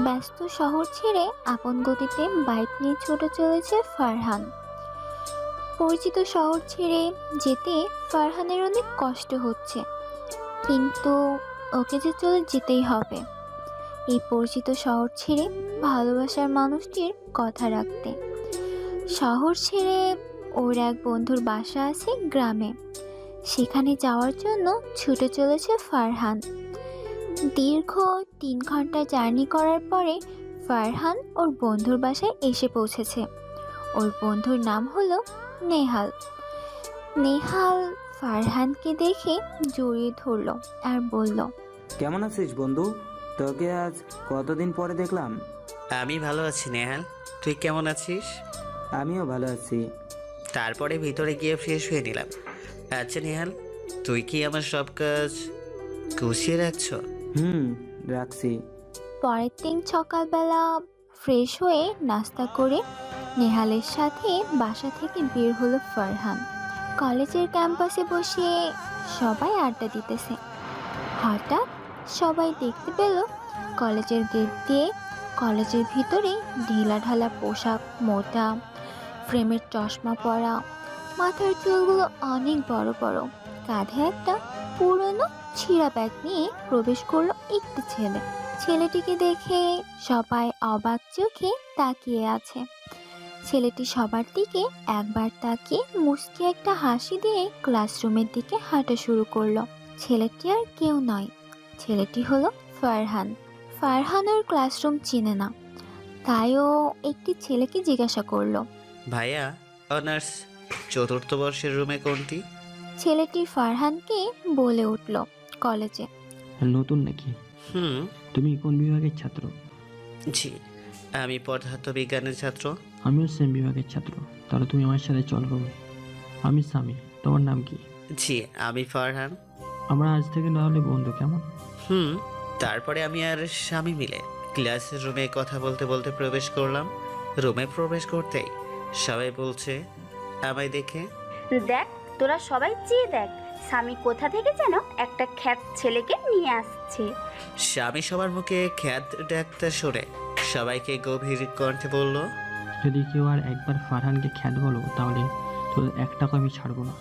ব্যস্ত শহর ছেড়ে আপন গতিতে বাইক নিয়ে ছুটে চলেছে ফারহান। পরিচিত শহর ছেড়ে যেতে ফারহানের অনেক কষ্ট হচ্ছে, কিন্তু ওকে যে চলে যেতেই হবে এই পরিচিত শহর ছেড়ে ভালোবাসার মানুষটির কথা রাখতে। শহর ছেড়ে ওর এক বন্ধুর বাসা আছে গ্রামে, সেখানে যাওয়ার জন্য ছুটে চলেছে ফারহান। দীর্ঘ 3 ঘন্টা জার্নি করার পরে ফারহান ওর বন্ধুর বাসায় এসে পৌঁছেছে। ওর বন্ধুর নাম হলো নেহাল। নেহাল ফারহানকে দেখে জড়িয়ে ধরল আর বলল, কেমন আছিস বন্ধু? তোকে আজ কতদিন পরে দেখলাম। আমি ভালো আছি নেহাল, তুই কেমন আছিস? আমিও ভালো আছি। তারপরে ভিতরে গিয়ে ফ্রেশ হয়ে নিলাম। আচ্ছা নেহাল, তুই কি আমার সব কাজ গুছিয়ে রাখছ? রাখছি। পরের দিন সকালবেলা ফ্রেশ হয়ে নাস্তা করে নেহালের সাথে বাসা থেকে বের হলো ফারহান। কলেজের ক্যাম্পাসে বসে সবাই আড্ডা দিতেছে। হঠাৎ সবাই দেখতে পেল কলেজের গেট দিয়ে কলেজের ভিতরে ঢিলাঢালা পোশাক, মোটা ফ্রেমের চশমা পরা, মাথার চুলগুলো অনেক বড় বড়, কাঁধে একটা পুরনো ছিঁড়া ব্যাগ নিয়ে প্রবেশ করলো একটি ছেলে। ছেলেটিকে দেখে সবাই অবাক চোখে তাকিয়ে আছে। ছেলেটি সবার দিকে একবার তাকিয়ে মুচকি একটা হাসি দিয়ে ক্লাসরুমের দিকে হাঁটা শুরু করলো। ছেলেটি আর কেউ নয়, ছেলেটি হলো ফারহান। ফারহান ওর ক্লাসরুম চিনে না, তাই ও একটি ছেলেকে জিজ্ঞাসা করলো, ভাইয়া, অনার্স চতুর্থ বর্ষের রুমে কোনটি? ছেলেটি ফারহানকে বলে উঠল, কলেজে। নতুন নাকি? হুম। তুমি কোন বিভাগের ছাত্র? জি, আমি পদার্থবিজ্ঞানের ছাত্র। আমিও সেম বিভাগের ছাত্র। তাহলে তুমি আমার সাথে চল রুমে। আমি সামি, তোমার নাম কি? জি, আমি ফারহান। আমরা আজ থেকে না হলে বন্ধু, কেমন? তারপরে আমি আর স্বামী মিলে ক্লাসের রুমে কথা বলতে বলতে প্রবেশ করলাম। রুমে প্রবেশ করতেই সবাই বলছে আমায় দেখে, দেখ তোরা সবাই চেয়ে দেখ, স্বামী কোথা থেকে যেন একটা খ্যাত ছেলেকে নিয়ে আসছে। স্বামী সবার মুখে খ্যাত ডাক্তার শুনে সবাইকে গভীর কণ্ঠে বলল, যদি কেউ আর একবার ফারহানকে খ্যাত বলো তাহলে তোদের একটাকে আমি ছাড়বো না।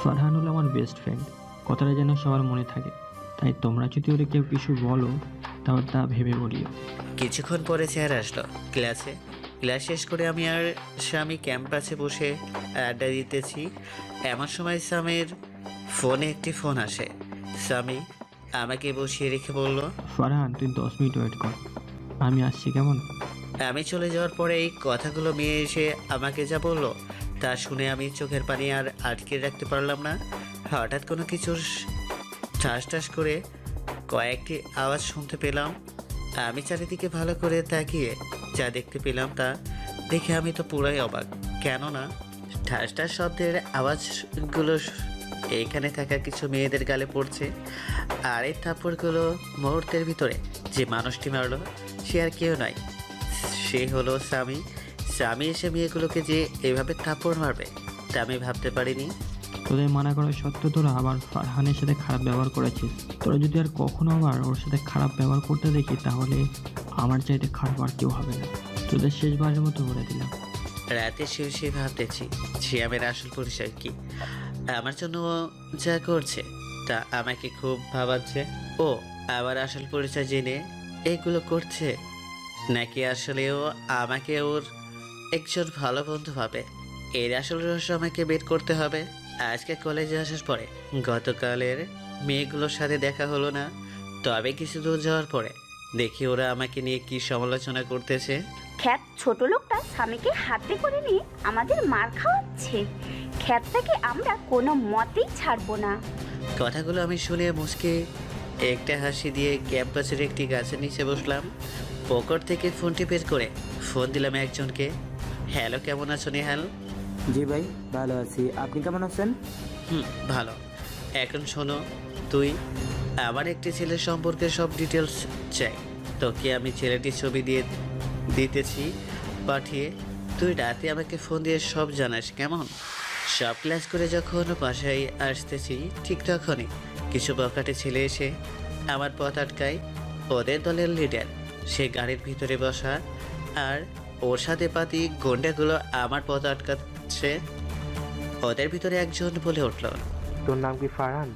ফারহান হলো আমার বেস্ট ফ্রেন্ড, কথাটা যেন সবার মনে থাকে। তাই তোমরা যদি ওরে কেউ কিছু বলো তাহলে তা ভেবে বলিও। কিছুক্ষণ পরে স্যার আসলো ক্লাস শেষ করে আমি আর স্বামী ক্যাম্পাসে বসে আড্ডা দিতেছি। এমন সময় স্বামীর ফোনে একটি ফোন আসে। স্বামী আমাকে বসিয়ে রেখে বলল, ফারহান তুই 10 মিনিট ওয়েট কর, আমি আসছি, কেমন? আমি চলে যাওয়ার পরে এই কথাগুলো মেয়ে এসে আমাকে যা বললো তা শুনে আমি চোখের পানি আর আটকে রাখতে পারলাম না। হঠাৎ কোনো কিছুর ঠাস ঠাস করে কয়েকটি আওয়াজ শুনতে পেলাম। আমি চারিদিকে ভালো করে তাকিয়ে যা দেখতে পেলাম তা দেখে আমি তো পুরাই অবাক, কেননা ঠাস ঠাস শব্দের আওয়াজগুলো এইখানে থাকা কিছু মেয়েদের গালে পড়ছে। আর এই থাপ্পড়গুলো মুহূর্তের ভিতরে যে মানুষটি মারলো সে আর কেউ নয়, সে হলো স্বামী। স্বামী এসে মেয়েগুলোকে যে এভাবে থাপ্পড় মারবে তা আমি ভাবতে পারিনি। তোদের মানা করা সত্ত্বেও তোরা আবার ফারহানের সাথে খারাপ ব্যবহার করেছিস। তোরা যদি আর কখনো আবার ওর সাথে খারাপ ব্যবহার করতে দেখি তাহলে আমার চাইতে খারাপ আর কেউ হবে না। তোদের শেষবারের মতো বলে দিলাম। রাতে শুয়ে ভাবতেছি সে আমার আসল পরিচয় কি, আমার জন্য ও যা করছে তা আমাকে খুব ভাবাচ্ছে। ও আমার আসল পরিচয় জেনে এগুলো করছে, নাকি আসলে ও আমাকে ওর একজন ভালো বন্ধু ভাবে? এর আসল রহস্য আমাকে বের করতে হবে। আজকে কলেজে আসার পরে গতকালের মেয়েগুলোর সাথে দেখা হলো না, তবে কিছু দূর যাওয়ার পরে দেখি ওরা আমাকে নিয়ে কি সমালোচনা করতেছে। খ্যাত ছোট লোকটা স্বামীকে হাতে করে নিয়ে আমাদের মার খাওয়াচ্ছে। খ্যাতটাকে আমরা কোনো মতেই ছাড়বো না। কথাগুলো আমি শুনে মুচকে একটা হাসি দিয়ে ক্যাম্পাসের একটি গাছের নিচে বসলাম। পকেট থেকে ফোনটি বের করে ফোন দিলাম একজনকে। হ্যালো, কেমন আছো নেহাল? জি ভাই, ভালো আছি। আপনি কেমন আছেন? ভালো। এখন শোনো, তুই আমার একটি ছেলের সম্পর্কে সব ডিটেলস চাই। তোকে আমি ছেলেটির ছবি দিতেছি পাঠিয়ে, তুই রাতে আমাকে ফোন দিয়ে সব জানাস, কেমন? সব ক্লাস করে যখন বাসায় আসতেছি ঠিক তখনই কিছু বকাটে ছেলে এসে আমার পথ আটকায়। ওদের দলের লিডার সে গাড়ির ভিতরে বসা, আর ওর সাথে পাতি গন্ডাগুলো আমার পথ আটকাচ্ছে। ওদের ভিতরে একজন বলে উঠল, তোর নাম কি ফারহান?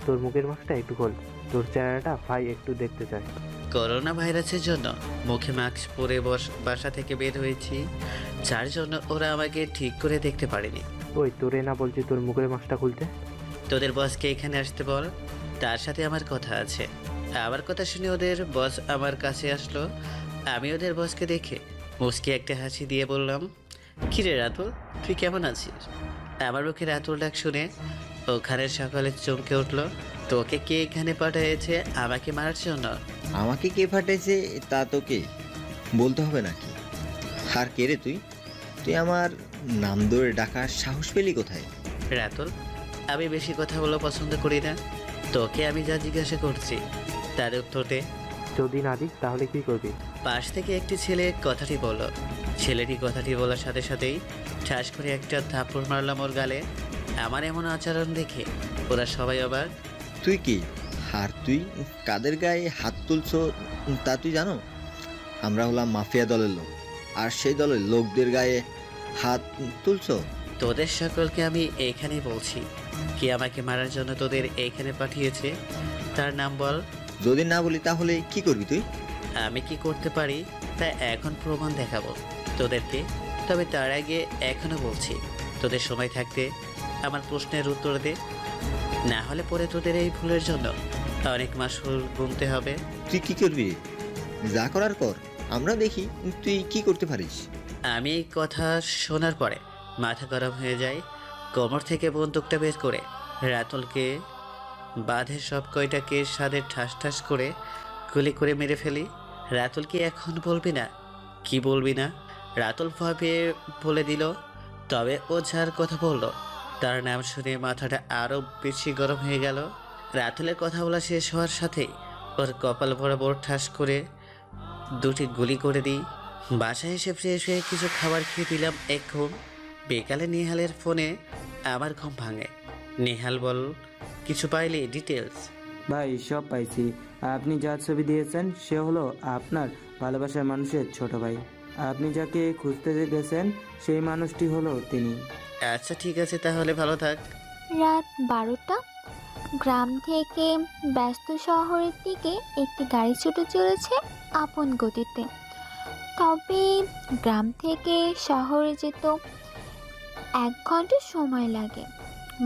তোর মুখের মাস্কটা একটু খোল, তোর চেহারাটা ভাই একটু দেখতে চায়। করোনা ভাইরাসের জন্য মুখে মাস্ক পরে বাসা থেকে বের হয়েছি, যার জন্য ওরা আমাকে ঠিক করে দেখতে পারেনি। ওই তোরে না বলছি তোর মুখের মাস্কটা খুলতে? তোদের বসকে এখানে আসতে বল, তার সাথে আমার কথা আছে। আমার কথা শুনে ওদের বস আমার কাছে আসলো। আমি ওদের বসকে দেখে মুচকি একটা হাসি দিয়ে বললাম, কিরে রাতুল, তুই কেমন আছিস? আমার মুখে রাতুল ডাক শুনে ওখানে সকালে চমকে উঠলো। তোকে কে এখানে পাঠিয়েছে আমাকে মারার জন্য? আমাকে কে পাঠাইছে তা তোকে বলতে হবে নাকি? আর কে রে তুই? তুই আমার নাম ধরে ডাকার সাহস পেলি কোথায়? রাতুল, আমি বেশি কথা বলা পছন্দ করি না। তোকে আমি যা জিজ্ঞাসা করছি তার উত্তর দে। যদি না দিস তাহলে কি করবি? পাশ থেকে একটি ছেলে কথাটি বলল। ছেলেটি কথাটি বলার সাথে সাথেই ঠাস করে একটা থাপ্পড় মারলাম ওর গালে। আমার এমন আচরণ দেখে ওরা সবাই আবার, তুই কি? আর তুই কাদের গায়ে হাত তুলছো তা তুই জানো? আমরা হলাম মাফিয়া দলের লোক, আর সেই দলের লোকদের গায়ে হাত তুলছো? তোদের সকলকে আমি এইখানেই বলছি, কে আমাকে মারার জন্য তোদের এইখানে পাঠিয়েছে তার নাম বল। যদি না বলি তাহলে কি করবি তুই? আমি কি করতে পারি তা এখন প্রমাণ দেখাবো তোদেরকে। তবে তার আগে এখনো বলছি, তোদের সময় থাকতে আমার প্রশ্নের উত্তর দে, না হলে পরে তোদের এই ভুলের জন্য অনেক মাসুল গুনতে হবে। তুই কি করবি? যা করার কর, আমরা দেখি তুই কি করতে পারিস। আমি এই কথা শোনার পরে মাথা গরম হয়ে যায়। কোমর থেকে বন্দুকটা বের করে রাতুলকে বাঁধে সব কয়টাকে সাদে ঠাস ঠাস করে গুলি করে মেরে ফেলি। রাতুল কি এখন বলবি না? কি বলবি না? রাতুল ভয় পেয়ে বলে দিল। তবে ও যার কথা বলল তার নাম শুনে মাথাটা আরও বেশি গরম হয়ে গেল। রাতুলের কথা বলা শেষ হওয়ার সাথেই ওর কপাল বরাবর ঠাস করে দুটি গুলি করে দিই। বাসায় এসে ফ্রেশ হয়ে কিছু খাবার খেয়ে দিলাম এক ঘুম। বিকালে নিহালের ফোনে আমার ঘুম ভাঙে। নিহাল বল, কিছু পাইলি ডিটেলস? ভাই সব পাইছি। আপনি যার ছবি দিয়েছেন সে হলো আপনার ভালোবাসার মানুষের ছোট ভাই। আপনি যাকে খুঁজতে গেছেন সেই মানুষটি হলো তিনি। আচ্ছা ঠিক আছে, তাহলে ভালো থাক। রাত 12টা। গ্রাম থেকে ব্যস্ত শহরের দিকে একটি গাড়ি ছুটে চলেছে আপন গতিতে। তবে গ্রাম থেকে শহরে যেত 1 ঘন্টা সময় লাগে।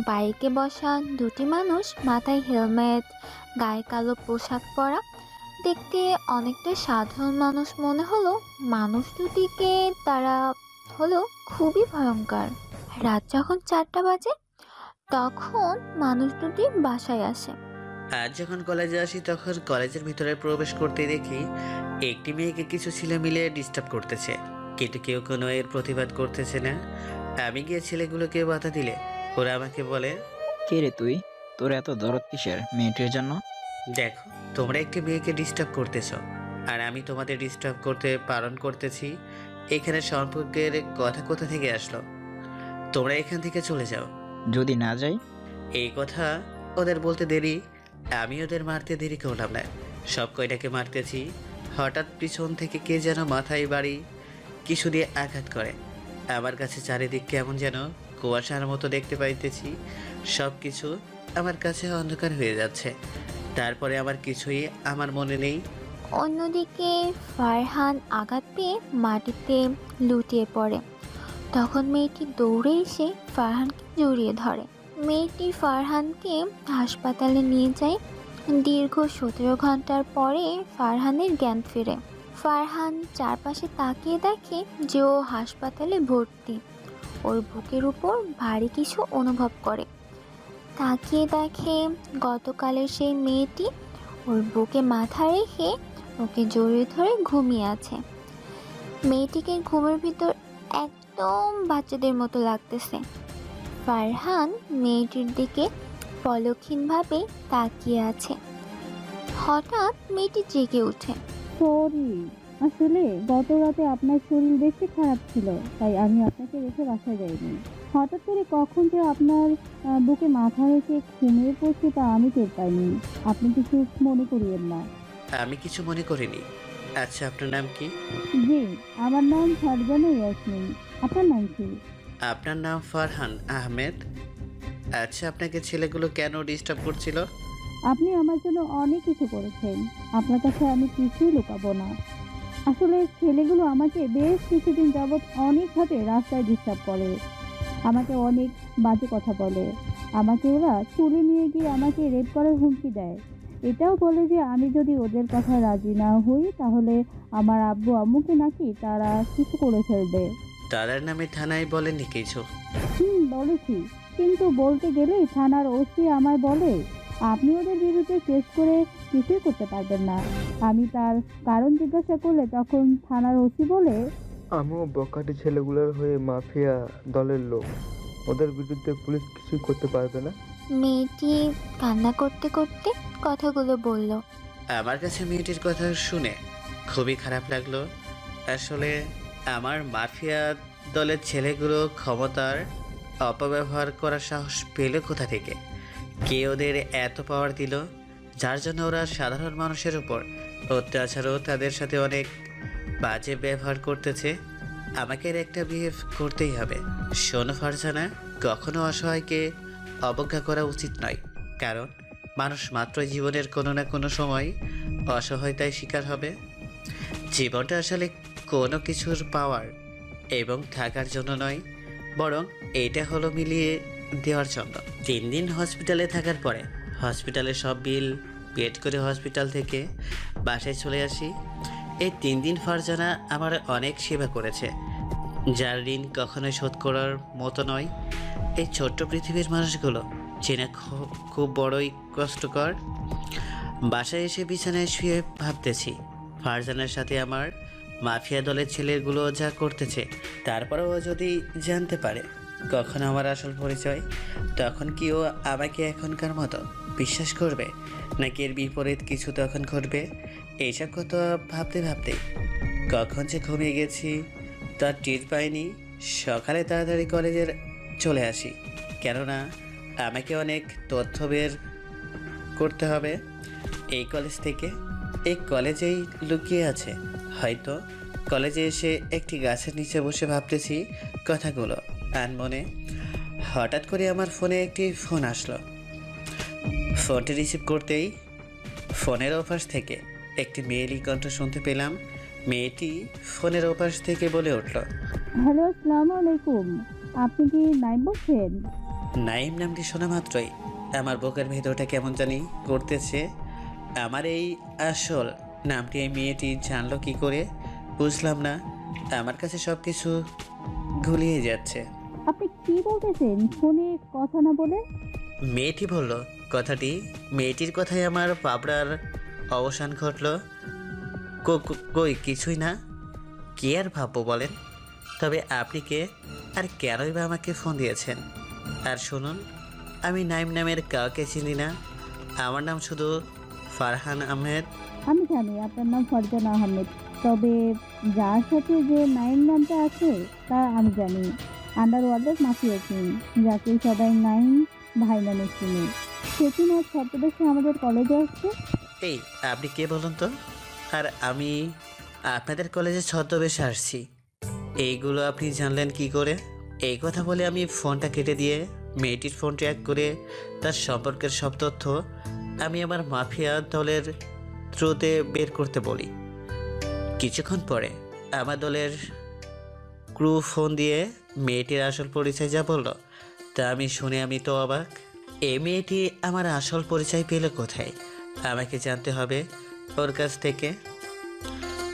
বাইকে বসা দুটি মানুষ, মাথায় হেলমেট, গায়ে কালো পোশাক পরা, দেখতে অনেকটা সাধারণ মানুষ মনে হলো। মানুষ দুটিকে তারা হলো খুবই ভয়ঙ্কর। রাত যখন 4টা বাজে তখন মানুষ দুটি বাসায় আসে। আজ যখন কলেজে আসি তখন কলেজের ভিতরে প্রবেশ করতে দেখি একটি মেয়েকে কিছু ছেলে মিলে ডিস্টার্ব করতেছে, কিন্তু কেউ কোনো এর প্রতিবাদ করতেছে না। আমি গিয়ে ছেলেগুলোকে বাধা দিলে ওরা আমাকে বলে, কে রে তুই? তোর এত দরদ কিসের মেয়েটির জন্য? দেখো তোমরা একটি মেয়েকে ডিস্টার্ব করতেছ, আর আমি তোমাদের ডিস্টার্ব করতে বারণ করতেছি। এখানে সম্পর্কের কথা কোথা থেকে আসলো? তোমরা এখান থেকে চলে যাও। যদি না যাই? এই কথা ওদের বলতে দেরি, আমি ওদের মারতে দেরি করলাম না। সব কয়টাকে মারতেছি, হঠাৎ পিছন থেকে কে যেন মাথায় বাড়ি কিছু দিয়ে আঘাত করে। আমার কাছে চারিদিক কেমন যেন কুয়াশার মতো দেখতে পাইতেছি। সব কিছু আমার কাছে অন্ধকার হয়ে যাচ্ছে। তারপরে আমার কিছুই আমার মনে নেই। অন্যদিকে ফারহান আঘাত পেয়ে মাটিতে লুটিয়ে পড়ে। তখন মেয়েটি দৌড়ে এসে ফারহানকে জড়িয়ে ধরে। মেয়েটি ফারহানকে হাসপাতালে নিয়ে যায়। দীর্ঘ 17 ঘন্টার পরে ফারহানের জ্ঞান ফেরে। ফারহান চারপাশে তাকিয়ে দেখে যে ও হাসপাতালে ভর্তি। ওর বুকের উপর ভারী কিছু অনুভব করে। তাকিয়ে দেখে গতকালের সেই মেয়েটি ওর বুকে মাথা রেখে ওকে জড়িয়ে ধরে ঘুমিয়ে আছে। মেয়েটিকে ঘুমের ভিতর একদম বাচ্চাদের মতো লাগতেছে। ফারহান মেয়েটির দিকে পলক্ষীনভাবে তাকিয়ে আছে। হঠাৎ মেয়েটি জেগে ওঠে। সরি, আসলে গত রাতে আপনার শরীর বেশি খারাপ ছিল, তাই আমি আপনাকে রেখে বাসায় যাইনি। হঠাৎ করে কখন যে আপনার বুকে মাথা রেখে ঘুমিয়ে পড়ছে তা আমি টের পাইনি। আপনি কিছু মনে করিয়েন না। আমি কিছু মনে করিনি। আচ্ছা, আপনার নাম কি? জি, আমার নাম ফারজানা ইয়াসমিন। আপনার নাম কি? আপনার নাম ফারহান আহমেদ। আচ্ছা, আপনাকে ছেলেগুলো কেন ডিস্টার্ব করছিল? আপনি আমার জন্য অনেক কিছু করেছেন। আপনার কাছে আমি কিছুই লুকাবো না। আসলে ছেলেগুলো আমাকে বেশ কিছুদিন যাবৎ অনেকভাবে রাস্তায় ডিস্টার্ব করে। আমাকে অনেক বাজে কথা বলে। আমাকে ওরা তুলে নিয়ে গিয়ে আমাকে রেপ করার হুমকি দেয়। এটাও বলে যে আমি যদি ওদের কথা রাজি না হই তাহলে আমার আব্বু আম্মুকে নাকি তারা কিছু করে ফেলবে। তারার নামে থানায় বলেননি কিছু? বলেছি, কিন্তু বলতে গেলেই থানার ওসি আমায় বলে আপনি ওদের বিরুদ্ধে কেস করে কিছুই করতে পারবেন না। আমি তার কারণ জিজ্ঞাসা করলে তখন থানার ওসি বলে আমিও বকাটি ছেলেগুলোর হয়ে মাফিয়া দলের লোক, ওদের বিরুদ্ধে পুলিশ কিছুই করতে পারবে না। মেয়েটি কান্না করতে করতে কথাগুলো বলল। আমার কাছে মেয়েটির কথা শুনে খুবই খারাপ লাগলো। আসলে আমার মাফিয়া দলের ছেলেগুলো ক্ষমতার অপব্যবহার করার সাহস পেল কোথা থেকে? কে ওদের এত পাওয়ার দিল যার জন্য ওরা সাধারণ মানুষের উপর অত্যাচারও তাদের সাথে অনেক বাজে ব্যবহার করতেছে? আমাকে এর একটা বিহেভ করতেই হবে। শোনো ফারজানা, কখনো অসহায়কে অবজ্ঞা করা উচিত নয়, কারণ মানুষ মাত্রই জীবনের কোনো না কোনো সময় অসহায়তায় শিকার হবে। জীবনটা আসলে কোনো কিছুর পাওয়ার এবং থাকার জন্য নয়, বরং এটা হলো মিলিয়ে দেওয়ার জন্য। 3 দিন হসপিটালে থাকার পরে হসপিটালের সব বিল পেড করে হসপিটাল থেকে বাসায় চলে আসি। এই 3 দিন ফারজানা আমার অনেক সেবা করেছে, যার ঋণ কখনোই শোধ করার মতো নয়। এই ছোট্ট পৃথিবীর মানুষগুলো চেনা খুব বড়ই কষ্টকর। বাসায় এসে বিছানায় শুয়ে ভাবতেছি ফারজানার সাথে আমার মাফিয়া দলের ছেলেগুলো যা করতেছে, তারপরেও যদি জানতে পারে কখন আমার আসল পরিচয়, তখন কি ও আমাকে এখনকার মতো বিশ্বাস করবে, নাকি এর বিপরীত কিছু তখন ঘটবে? এইসব কথা ভাবতে ভাবতে কখন যে ঘুমিয়ে গেছি তার টের পাইনি। সকালে তাড়াতাড়ি কলেজের চলে আসি, কেননা আমাকে অনেক তথ্য বের করতে হবে এই কলেজ থেকে। এই কলেজেই লুকিয়ে আছে হয়তো। কলেজে এসে একটি গাছের নিচে বসে ভাবতেছি কথাগুলো আনমনে। হঠাৎ করে আমার ফোনে একটি ফোন আসলো। ফোনটি রিসিভ করতেই ফোনের ওপাশ থেকে একটি মেয়েলি কণ্ঠ শুনতে পেলাম। মেয়েটি ফোনের ওপাশ থেকে বলে উঠল, হ্যালো, আসসালামু আলাইকুম। আপনি কি নাইম বলছেন? নাইম নামটি শোনা মাত্রই আমার বুকের ভেতরটা কেমন জানি করতেছে। আমার এই আসল নামটি এই মেয়েটি জানলো কি করে বুঝলাম না। আমার কাছে সব কিছু গুলিয়ে যাচ্ছে। আপনি কি বলতেছেন ফোনে কথা না বলে? মেয়েটি বলল কথাটি। মেয়েটির কথায় আমার পাবড়ার অবসান ঘটল। কই কিছুই না। কি আর ভাববো বলেন? তবে আপনি কে আর কেনই বা আমাকে ফোন দিয়েছেন? আর শুনুন, আমি নাইম নামের কাউকে চিনি না। আমার নাম শুধু ফারহান আহমেদ। আমি জানি আপনার নাম ফারজানা আহমেদ, তবে যার সাথে যে নাইম নামটা আছে তা আমি জানি। আন্ডারওয়ার্ল্ডের মাফিয়া কিং, যাকে সবাই নাইম ভাই নামে চিনি। সেদিন এক ছদ্মবেশে আমাদের কলেজে আসছে। এই আপনি কে বলুন তো? আর আমি আপনাদের কলেজে ছদ্মবেশে আসছি, এইগুলো আপনি জানলেন কি করে? এই কথা বলে আমি ফোনটা কেটে দিয়ে মেয়েটির ফোন ট্র্যাক করে তার সম্পর্কের সব তথ্য আমি আমার মাফিয়া দলের থ্রুতে বের করতে বলি। কিছুক্ষণ পরে আমার দলের ক্রু ফোন দিয়ে মেয়েটির আসল পরিচয় যা বলল তা আমি শুনে আমি তো অবাক। এই মেয়েটি আমার আসল পরিচয় পেল কোথায়? আমাকে জানতে হবে ওর কাছ থেকে।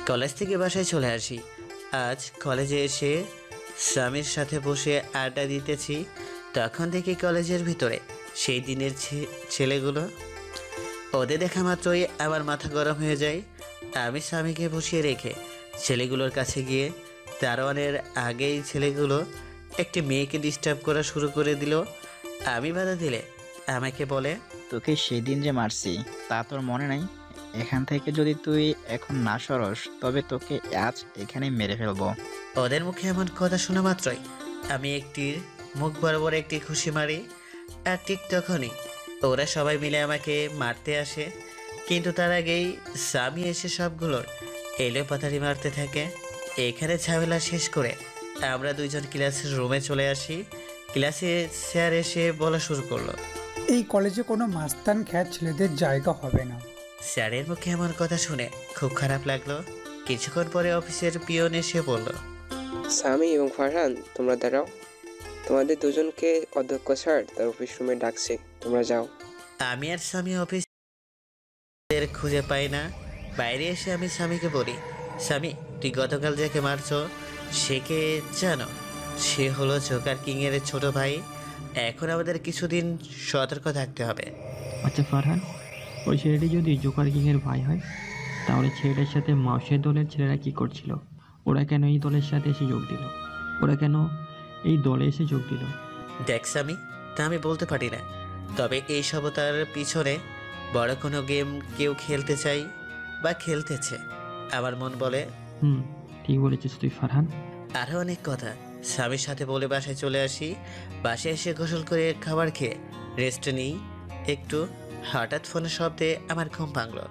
কলেজ থেকে বাসায় চলে আসি। আজ কলেজে এসে স্বামীর সাথে বসে আড্ডা দিতেছি, তখন থেকে কলেজের ভিতরে সেই দিনের ছেলেগুলো। ওদের দেখা মাত্রই আমার মাথা গরম হয়ে যায়। আমি স্বামীকে বসিয়ে রেখে ছেলেগুলোর কাছে গিয়ে দারোয়ানের আগেই ছেলেগুলো একটি মেয়েকে ডিস্টার্ব করা শুরু করে দিল। আমি বাধা দিলে আমাকে বলে, তোকে সেদিন যে মারছি তা তোর মনে নাই? এখান থেকে যদি তুই এখন না সরস তবে তোকে আজ এখানে মেরে ফেলবো। ওদের মুখে এমন কথা শোনা মাত্রই আমি একটির মুখ বরাবর একটি খুশি মারি। আর ঠিক তখনই ওরা সবাই মিলে আমাকে মারতে আসে, কিন্তু তার আগেই স্বামী এসে সবগুলোর এলো পাতারি মারতে থাকে। এখানে ঝামেলা শেষ করে আমরা দুইজন ক্লাসের রুমে চলে আসি। ক্লাসে স্যার এসে বলা শুরু করলো, এই কলেজে কোনো মাস্তান খ্যাত ছেলেদের জায়গা হবে না। স্যারের মুখে আমার কথা শুনে খুব খারাপ লাগলো। কিছুক্ষণ পরে অফিসের পিয়ন এসে বলল, সামি এবং ফারহান, তোমরা দাঁড়াও। তোমাদের দুজনকে অধ্যক্ষ স্যার তার অফিস রুমে ডাকছে, তোমরা যাও। আমি আর স্বামী অফিসের খুঁজে পাই না। বাইরে এসে আমি স্বামীকে বলি, স্বামী তুই গতকাল যাকে মারছ সে কে জানো? সে হলো জোকার কিংয়ের ছোট ভাই। এখন আমাদের কিছুদিন সতর্ক থাকতে হবে। আচ্ছা ফারহান, ওই ছেলেটি যদি জোকার কিংয়ের ভাই হয় তাহলে ছেলেটার সাথে মাউসের দলের ছেলেরা কি করছিল? ওরা কেন এই দলের সাথে এসে যোগ দিল? ওরা কেন এই দলে এসে যোগ দিল? দেখ স্বামী, তা আমি বলতে পারি না, তবে এই সভ্যতার পিছনে বড় কোনো গেম কেউ খেলতে চাই বা খেলতেছে আমার মন বলে। ঠিক বলেছিস তুই ফারহান। আরও অনেক কথা স্বামীর সাথে বলে বাসায় চলে আসি। বাসায় এসে গোসল করে খাবার খেয়ে রেস্ট নিই একটু। হঠাৎ ফোনের শব্দে আমার ঘুম ভাঙলো।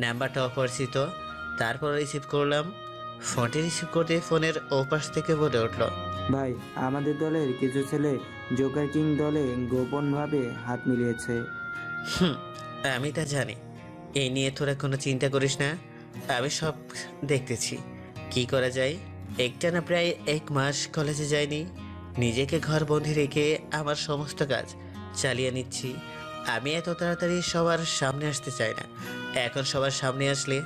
নাম্বারটা অপরিচিত। তারপর রিসিভ করলাম। ফোনটি রিসিভ করতে ফোনের ওপাশ থেকে বলে উঠল, ভাই আমাদের দলের কিছু ছেলে জোকার কিং দলে গোপনভাবে হাত মিলিয়েছে। আমি তা জানি। এই নিয়ে তোরা কোনো চিন্তা করিস না, আমি সব দেখতেছি। কি করা যায়? একটানা প্রায় 1 মাস কলেজে যাইনি। নিজেকে ঘরবন্দি রেখে আমার সমস্ত কাজ চালিয়ে নিচ্ছি। আমি এত তাড়াতাড়ি সবার সামনে আসতে চাই না। এখন সবার সামনে আসলে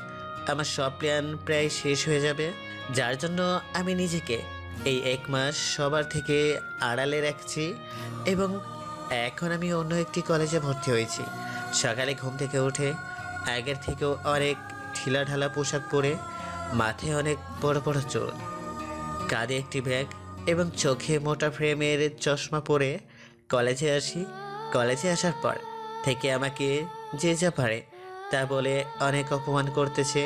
আমার সব প্ল্যান প্রায় শেষ হয়ে যাবে, যার জন্য আমি নিজেকে এই 1 মাস সবার থেকে আড়ালে রাখছি। এবং এখন আমি অন্য একটি কলেজে ভর্তি হয়েছি। সকালে ঘুম থেকে উঠে আগের থেকেও অনেক ঢিলাঢালা পোশাক পরে, মাথায় অনেক বড় বড় চুল, কাঁধে একটি ব্যাগ এবং চোখে মোটা ফ্রেমের চশমা পরে কলেজে আসি। কলেজে আসার পর থেকে আমাকে যে যা পারে তা বলে অনেক অপমান করতেছে।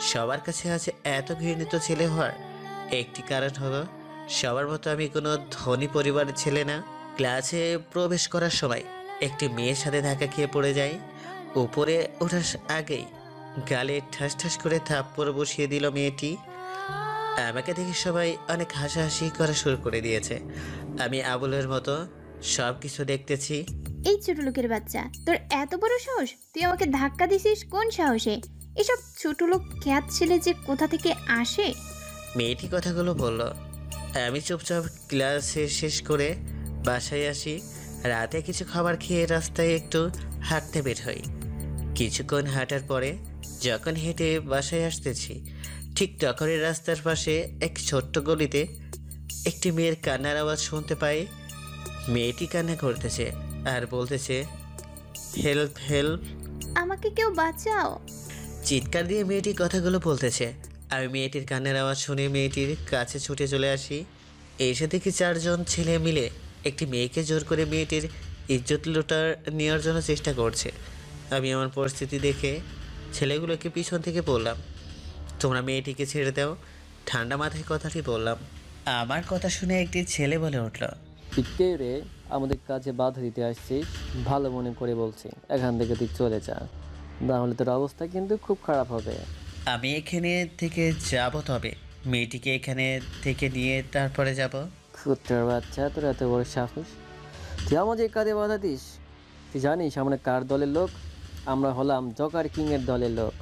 সবার কাছে আছে এত ঘৃণিত ছেলে হওয়ার একটি কারণ হলো সবার মতো আমি কোনো ধনী পরিবারের ছেলে না। ক্লাসে প্রবেশ করার সময় একটি মেয়ের সাথে ধাক্কা খেয়ে পড়ে যাই। উপরে ওঠার আগেই গালে ঠাস ঠাস করে থাপ্পড় বসিয়ে দিল মেয়েটি। আমাকে দেখে সবাই অনেক হাসাহাসি করা শুরু করে দিয়েছে। আমি আবুলের মতো সব কিছু দেখতেছি। এই ছোট লোকের বাচ্চা, তোর এত বড় সাহস! তুই আমাকে ধাক্কা দিছিস কোন সাহসে? এসব ছোট লোক খ্যাত ছেলে যে কোথা থেকে আসে? মেয়েটি কথাগুলো বলল। আমি চুপচাপ ক্লাস শেষ করে বাসায় আসি। রাতে কিছু খাবার খেয়ে রাস্তায় একটু হাঁটতে বের হই। কিছুক্ষণ হাঁটার পরে যখন হেঁটে বাসায় আসতেছি, ঠিক তখনই রাস্তার পাশে এক ছোট্ট গলিতে একটি মেয়ের কান্নার আওয়াজ শুনতে পাই। মেয়েটি কান্না করতেছে আর বলতেছে, হেল্প হেল্প, আমাকে কেউ বাঁচাও। চিৎকার দিয়ে মেয়েটি কথাগুলো বলতেছে। আমি মেয়েটির কান্নার আওয়াজ শুনে মেয়েটির কাছে ছুটে চলে আসি। এসে দেখি 4 জন ছেলে মিলে একটি মেয়েকে জোর করে মেয়েটির ইজ্জত লুটা নেওয়ার জন্য চেষ্টা করছে। আমি আমার পরিস্থিতি দেখে ছেলেগুলোকে পিছন থেকে বললাম, তোমরা মেয়েটিকে ছেড়ে দাও। ঠান্ডা মাথায় কথাটি বললাম। আমার কথা শুনে একটি ছেলে বলে উঠল, কে রে, আমাদের কাছে বাধা দিতে আসছিস? ভালো মনে করে বলছি, এখান থেকে তুই চলে যা, নাহলে তোর অবস্থা কিন্তু খুব খারাপ হবে। আমি এখানে থেকে যাব, তবে মেয়েটিকে এখানে থেকে নিয়ে তারপরে যাব। কুত্তার বাচ্চা, তোর এত বড় সাহস! তুই আমাদের কাজে বাধা দিস? তুই জানিস আমরা কার দলের লোক? আমরা হলাম জোকার কিংয়ের দলের লোক।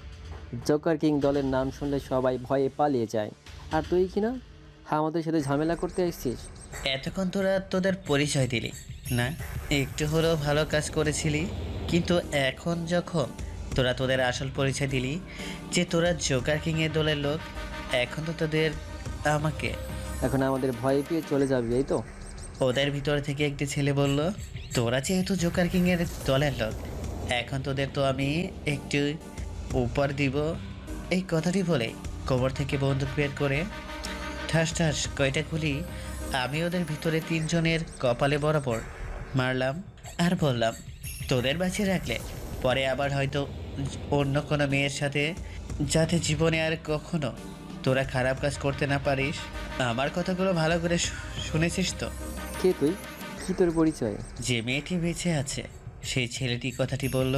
জোকার কিং দলের নাম শুনলে সবাই ভয়ে পালিয়ে যায়, আর তুই কি না আমাদের সাথে ঝামেলা করতে এসেছিস? এতক্ষণ তোরা তোদের পরিচয় দিলি না, একটু হলেও ভালো কাজ করেছিলি। কিন্তু এখন যখন তোরা তোদের আসল পরিচয় দিলি যে তোরা জোকার কিংয়ের দলের লোক, এখন তো তোদের আমাকে এখন আমাদের ভয় পেয়ে চলে যাবি, এই তো? ওদের ভিতর থেকে একটি ছেলে বলল, তোরা যেহেতু জোকার কিংয়ের দলের লোক, এখন তোদের তো আমি একটু উপর দিব। এই কথাটি বলে কোমর থেকে বন্দুক বের করে ঠাস ঠাস কয়টা গুলি আমি ওদের ভিতরে 3 জনের কপালে বরাবর মারলাম আর বললাম, তোদের বাঁচিয়ে রাখলে পরে আবার হয়তো অন্য কোনো মেয়ের সাথে, যাতে জীবনে আর কখনো তোরা খারাপ কাজ করতে না পারিস। আমার কথাগুলো ভালো করে শুনেছিস তো? কে তুই? কি তোর পরিচয়? যে মেয়েটি বেঁচে আছে সেই ছেলেটি কথাটি বলল।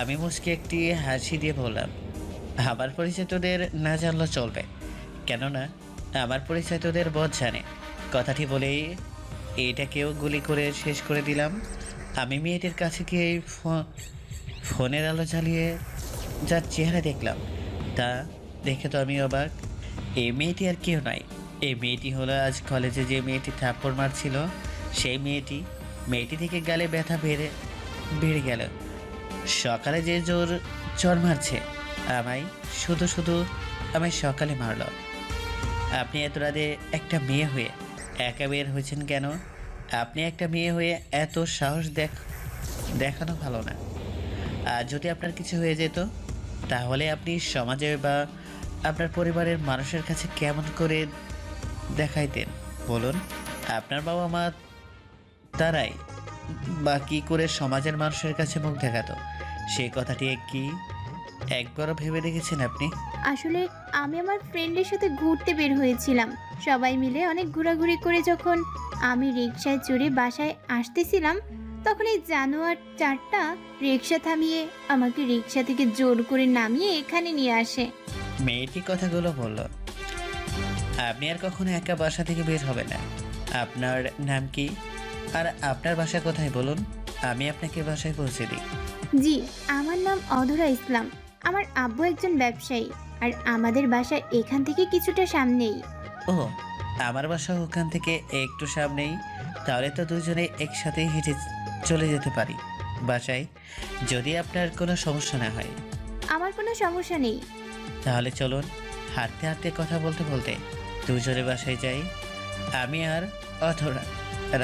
আমি মুচকে একটি হাসি দিয়ে বললাম, আমার পরিচয় তোদের না জানলেও চলবে, কেননা আমার পরিচয় তোদের বধ জানে। কথাটি বলেই এইটাকেও গুলি করে শেষ করে দিলাম। আমি মেয়েটির কাছে গিয়ে ফোনের আলো জ্বালিয়ে যার চেহারা দেখলাম, তা দেখে তো আমি অবাক। এই মেয়েটি আর কেউ নয়, এই মেয়েটি হলো আজ কলেজে যে মেয়েটি থাপ্পড় মারছিল সেই মেয়েটি। মেয়েটি থেকে গালে ব্যথা বেড়ে গেল। সকালে যে জ্বর মারছে আমায়, শুধু আমায় সকালে মারল। আপনি এত রাতে একটা মেয়ে হয়ে একা বের হয়েছেন কেন? আপনি একটা মেয়ে হয়ে এত সাহস দেখানো ভালো না। আর যদি আপনার কিছু হয়ে যেত তাহলে আপনি সমাজে বা আপনার পরিবারের মানুষের কাছে কেমন করে দেখাইতেন বলুন? আপনার বাবা মা তারাই বা কী করে সমাজের মানুষের কাছে মুখ দেখাতো, সেই কথাটি কি একবারও ভেবে দেখেছেন আপনি? আসলে আমি আমার ফ্রেন্ডের সাথে ঘুরতে বের হয়েছিলাম। সবাই মিলে অনেক ঘোরাঘুরি করে যখন আমি রিকশায় চড়ে বাসায় আসতেছিলাম, তখন এই জানোয়ার চারটা রিকশা থামিয়ে আমাকে রিকশা থেকে জোর করে নামিয়ে এখানে নিয়ে আসে। মেয়েটি কথাগুলো বলল, আপনি আর কখনো একা বাসা থেকে বের হবে না। আপনার নাম কি আর আপনার বাসা কোথায় বলুন, আমি আপনাকে বাসায় পৌঁছে দিই। জি, আমার নাম অধরা ইসলাম। আমার আব্বু একজন ব্যবসায়ী আর আমাদের বাসা এখান থেকে কিছুটা সামনেই। ও, আমার বাসা ওখান থেকে একটু সামনেই, তাহলে তো দুজনে একসাথেই হেঁটে চলে যেতে পারি বাসায়, যদি আপনার কোনো সমস্যা না হয়। আমার কোনো সমস্যা নেই। তাহলে চলুন, হাঁটতে হাঁটতে কথা বলতে বলতে দুজনে বাসায় যাই। আমি আর অধরা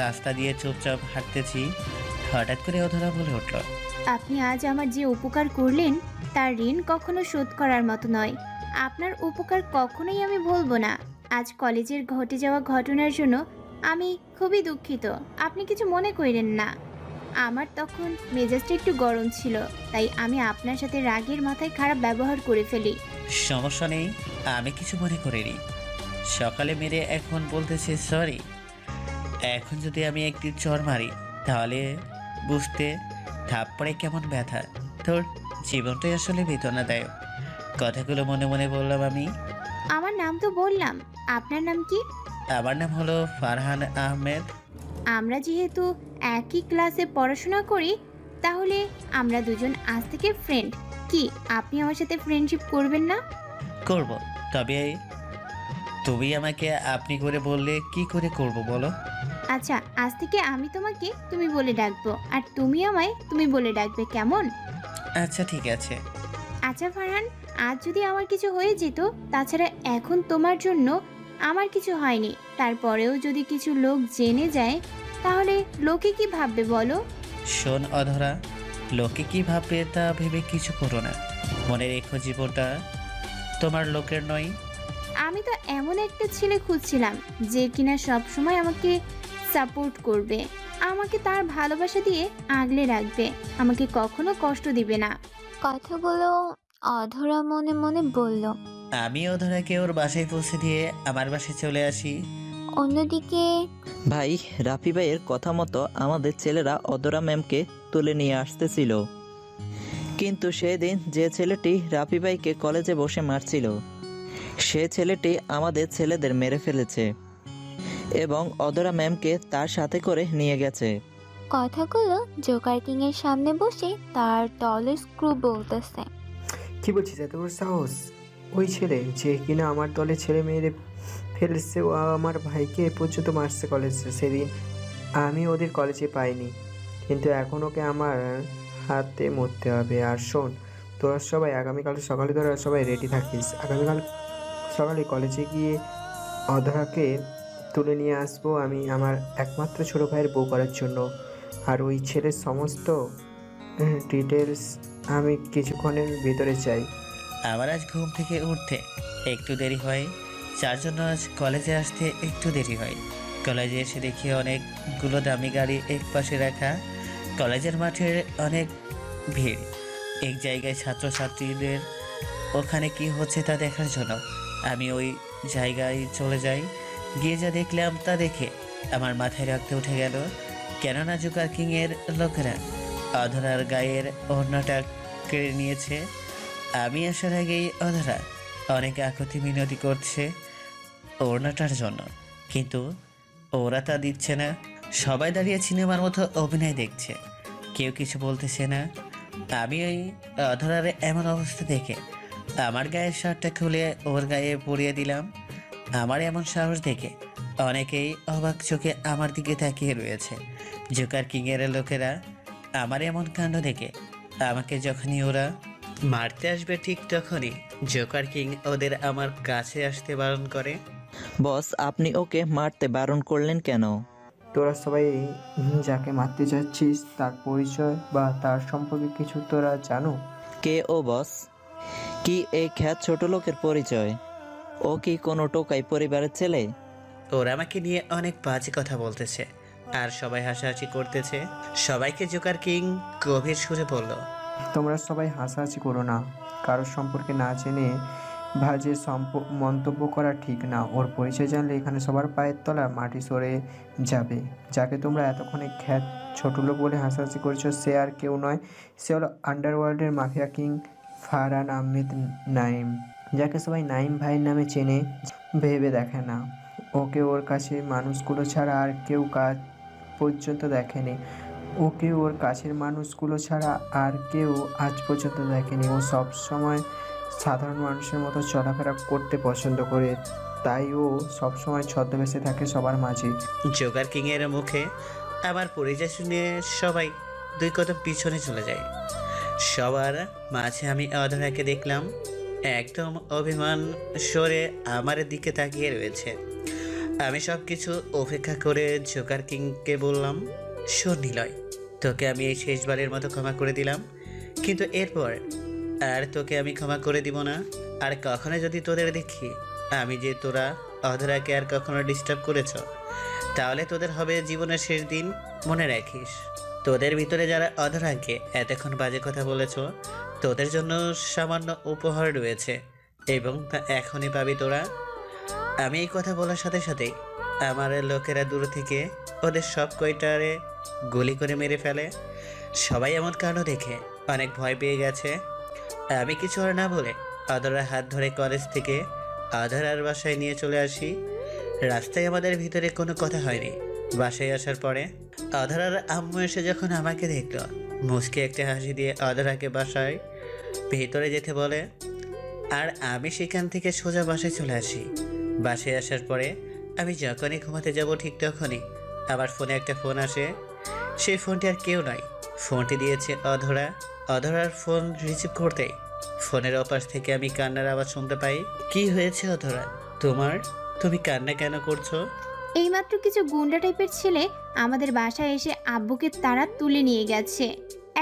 রাস্তা দিয়ে চুপচাপ হাঁটতেছি, হঠাৎ করে অধরা বলে উঠল, আপনি আজ আমার যে উপকার করলেন তার ঋণ কখনো শোধ করার মতো নয়। আপনার উপকার কখনোই আমি ভুলবো না। আজ কলেজের ঘটে যাওয়া ঘটনার জন্য আমি খুবই দুঃখিত, আপনি কিছু মনে করেন না। আমার তখন মেজাজটা একটু গরম ছিল, তাই আমি আপনার সাথে রাগের মাথায় খারাপ ব্যবহার করে ফেলি। সমস্যা নেই, আমি কিছু মনে করিনি। সকালে মেরে এখন বলতেছি সরি। এখন যদি আমি একটি চড় মারি তাহলে বুঝতে থাপ্পড়ে কেমন ব্যথা। তোর জীবনটাই আসলে বেদনাদায়ক। কথাগুলো মনে মনে বললাম আমি। আমার নাম তো বললাম, আপনার নাম কি? আমার নাম হলো ফারহান আহমেদ। আমরা যেহেতু একই ক্লাসে পড়াশোনা করি, তাহলে আমরা দুজন আজ থেকে ফ্রেন্ড। কি আপনি আমার সাথে ফ্রেন্ডশিপ করবেন না? করব, তবে তুমি আমাকে আপনি করে বললে কি করে করব বলো? আচ্ছা, আজ থেকে আমি তোমাকে তুমি বলে ডাকবো আর তুমি আমায় তুমি বলে ডাকবে, কেমন? আচ্ছা ঠিক আছে। আচ্ছা ফারহান, আজ যদি আমার কিছু হয়ে যেত, তাছাড়া এখন তোমার জন্য আমার কিছু হয়নি, তারপরেও যদি কিছু লোক জেনে যায় তাহলে লোকে কি ভাববে বলো? শোন অধরা, লোকে কি ভাববে তা ভেবে কিছু করো না। মনে রেখো জীবনটা তোমার লোকের নয়। আমি তো এমন একটা ছেলে খুঁজছিলাম যে কিনা সব সময় আমাকে সাপোর্ট করবে, আমাকে তার ভালোবাসা দিয়ে আগলে রাখবে, আমাকে কখনো কষ্ট দিবে না। কথাগুলো অধরা মনে মনে বলল। আমি অধরাকে ওর বাসায় পৌঁছে দিয়ে আমার বাসায় চলে আসি। অন্যদিকে ভাই, রাফি ভাইয়ের কথা মতো আমাদের ছেলেরা অধরা ম্যামকে তুলে নিয়ে আসতেছিল, কিন্তু সেদিন যে ছেলেটি রাফি ভাইকে কলেজে বসে মারছিল সে ছেলেটি আমাদের ছেলেদের মেরে ফেলেছে এবং অধরা ম্যামকে তার সাথে করে নিয়ে গেছে। কথাগুলো জোকার কিং এর সামনে বসে তার দলের স্ক্রু বলতেছে। কি বলছিস, এত বড় সাহস? ওই ছেলে যে কিনা আমার দলে ছেলে মেয়েরে ফেলেছে, ও আমার ভাইকে পর্যন্ত মারছে কলেজে। সেদিন আমি ওদের কলেজে পাইনি, কিন্তু এখন ওকে আমার হাতে মরতে হবে। আর শোন, তোরা সবাই আগামীকাল সকালে তোরা সবাই রেডি থাকিস। আগামীকাল সকালে কলেজে গিয়ে অধরাকে তুলে নিয়ে আসবো আমি আমার একমাত্র ছোটো ভাইয়ের বউ করার জন্য। আর ওই ছেলের সমস্ত ডিটেলস আমি কিছুক্ষণের ভিতরে চাই। আমার আজ ঘুম থেকে উঠতে একটু দেরি হয়, যার জন্য আজ কলেজে আসতে একটু দেরি হয়। কলেজে এসে দেখি অনেকগুলো দামি গাড়ি এক পাশে রাখা। কলেজের মাঠের অনেক ভিড়। এক জায়গায় ছাত্রছাত্রীদের ওখানে কি হচ্ছে তা দেখার জন্য আমি ওই জায়গায় চলে যাই। গিয়ে যা দেখলাম তা দেখে আমার মাথায় রাখতে উঠে গেল। কেননা জোকার কিংয়ের লোকেরা অধরার গায়ের ওড়নাটা কেড়ে নিয়েছে আমি আসার আগেই অধরা অনেক আকুতি মিনতি করছে ওড়নাটার জন্য, কিন্তু ওরা তা দিচ্ছে না। সবাই দাঁড়িয়ে সিনেমার মতো অভিনয় দেখছে, কেউ কিছু বলতেছে না। আমি ওই অধরার এমন অবস্থা দেখে আমার গায়ের শার্টটা খুলে ওর গায়ে পরিয়ে দিলাম। আমার এমন সাহস দেখে অনেকেই অবাক চোখে আমার দিকে তাকিয়ে রয়েছে। জোকার কিংয়ের লোকেরা আমার এমন কাণ্ড দেখে আমাকে যখনই ওরা মারতে আসবে ঠিক তখনই জোকার কিং ওদের আমার কাছে আসতে বারণ করে। বস, আপনি ওকে মারতে বারণ করলেন কেন? তোরা সবাই যাকে মারতে যাচ্ছিস তার পরিচয় বা তার সম্পর্কে কিছু তোরা জানো? কে ও বস? কি এই খ্যাত ছোট লোকের পরিচয়? ও কি কোনো টোকাই পরিবারের ছেলে? ওরা আমাকে নিয়ে অনেক বাজে কথা বলতেছে আর সবাই হাসাহাসি করতেছে। সবাইকে জোকার কিং গভীর সুরে বলল, তোমরা সবাই হাসাহাসি করো না। কারোর সম্পর্কে না জেনে ভাজে মন্তব্য করা ঠিক না। ওর পরিচয় জানলে এখানে সবার পায়ের তলা মাটি সরে যাবে। যাকে তোমরা এতক্ষণে খ্যাত ছোট লোক বলে হাসাহাসি করছো সে আর কেউ নয়, সে হলো আন্ডারওয়ার্ল্ডের মাফিয়া কিং ফারহান আহমেদ নাইম, যাকে সবাই নাইম ভাইয়ের নামে চেনে। ভেবে দেখে না, ওকে ওর কাছে মানুষগুলো ছাড়া আর কেউ কাজ পর্যন্ত দেখেনি। ওকে ওর কাছের মানুষগুলো ছাড়া আর কেউ আজ পর্যন্ত দেখেনি। ও সব সময় সাধারণ মানুষের মতো চলাফেরা করতে পছন্দ করে, তাই ও সবসময় ছদ্মবেশে থাকে সবার মাঝে। জোকার কিং এর মুখে আমার পরিচয় শুনে সবাই দুই কদম পিছনে চলে যায়। সবার মাঝে আমি অধরাকে দেখলাম একদম অভিমান সরে আমার দিকে তাকিয়ে রয়েছে। আমি সব কিছু উপেক্ষা করে জোকার কিংকে বললাম, শোন নিলয়, তোকে আমি এই শেষবারের মতো ক্ষমা করে দিলাম, কিন্তু এরপর আর তোকে আমি ক্ষমা করে দিব না। আর কখনো যদি তোদের দেখি আমি যে তোরা অধরাকে আর কখনো ডিস্টার্ব করেছ, তাহলে তোদের হবে জীবনের শেষ দিন। মনে রাখিস, তোদের ভিতরে যারা অধরাকে এতক্ষণ বাজে কথা বলেছ, তোদের জন্য সামান্য উপহার রয়েছে এবং তা এখনই পাবি তোরা। আমি এই কথা বলার সাথে সাথেই আমার লোকেরা দূর থেকে ওদের সব কয়টারে গুলি করে মেরে ফেলে। সবাই এমন কাণ্ড দেখে অনেক ভয় পেয়ে গেছে। আমি কিছু আর না বলে অধরার হাত ধরে কলেজ থেকে অধরার বাসায় নিয়ে চলে আসি। রাস্তায় আমাদের ভিতরে কোনো কথা হয়নি। বাসায় আসার পরে অধরার আম্মু এসে যখন আমাকে দেখলো, মুচকে একটা হাসি দিয়ে অধরাকে বাসায় ভেতরে যেতে বলে, আর আমি সেখান থেকে সোজা বাসায় চলে আসি। বাসায় আসার পরে আমি যখনই ঘুমাতে যাব ঠিক তখনই আমার ফোনে একটা ফোন আসে। সেই ফোনটি আর কেউ নয়, ফোনটি দিয়েছে অধরা। অধরার ফোন রিসিভ করতেই ফোনের ওপাশ থেকে আমি কান্নার আওয়াজ শুনতে পাই। কি হয়েছে অধরা তোমার? তুমি কান্না কেন করছো? এইমাত্র কিছু গুন্ডা টাইপের ছেলে আমাদের বাসায় এসে আব্বুকে তারা তুলে নিয়ে গেছে।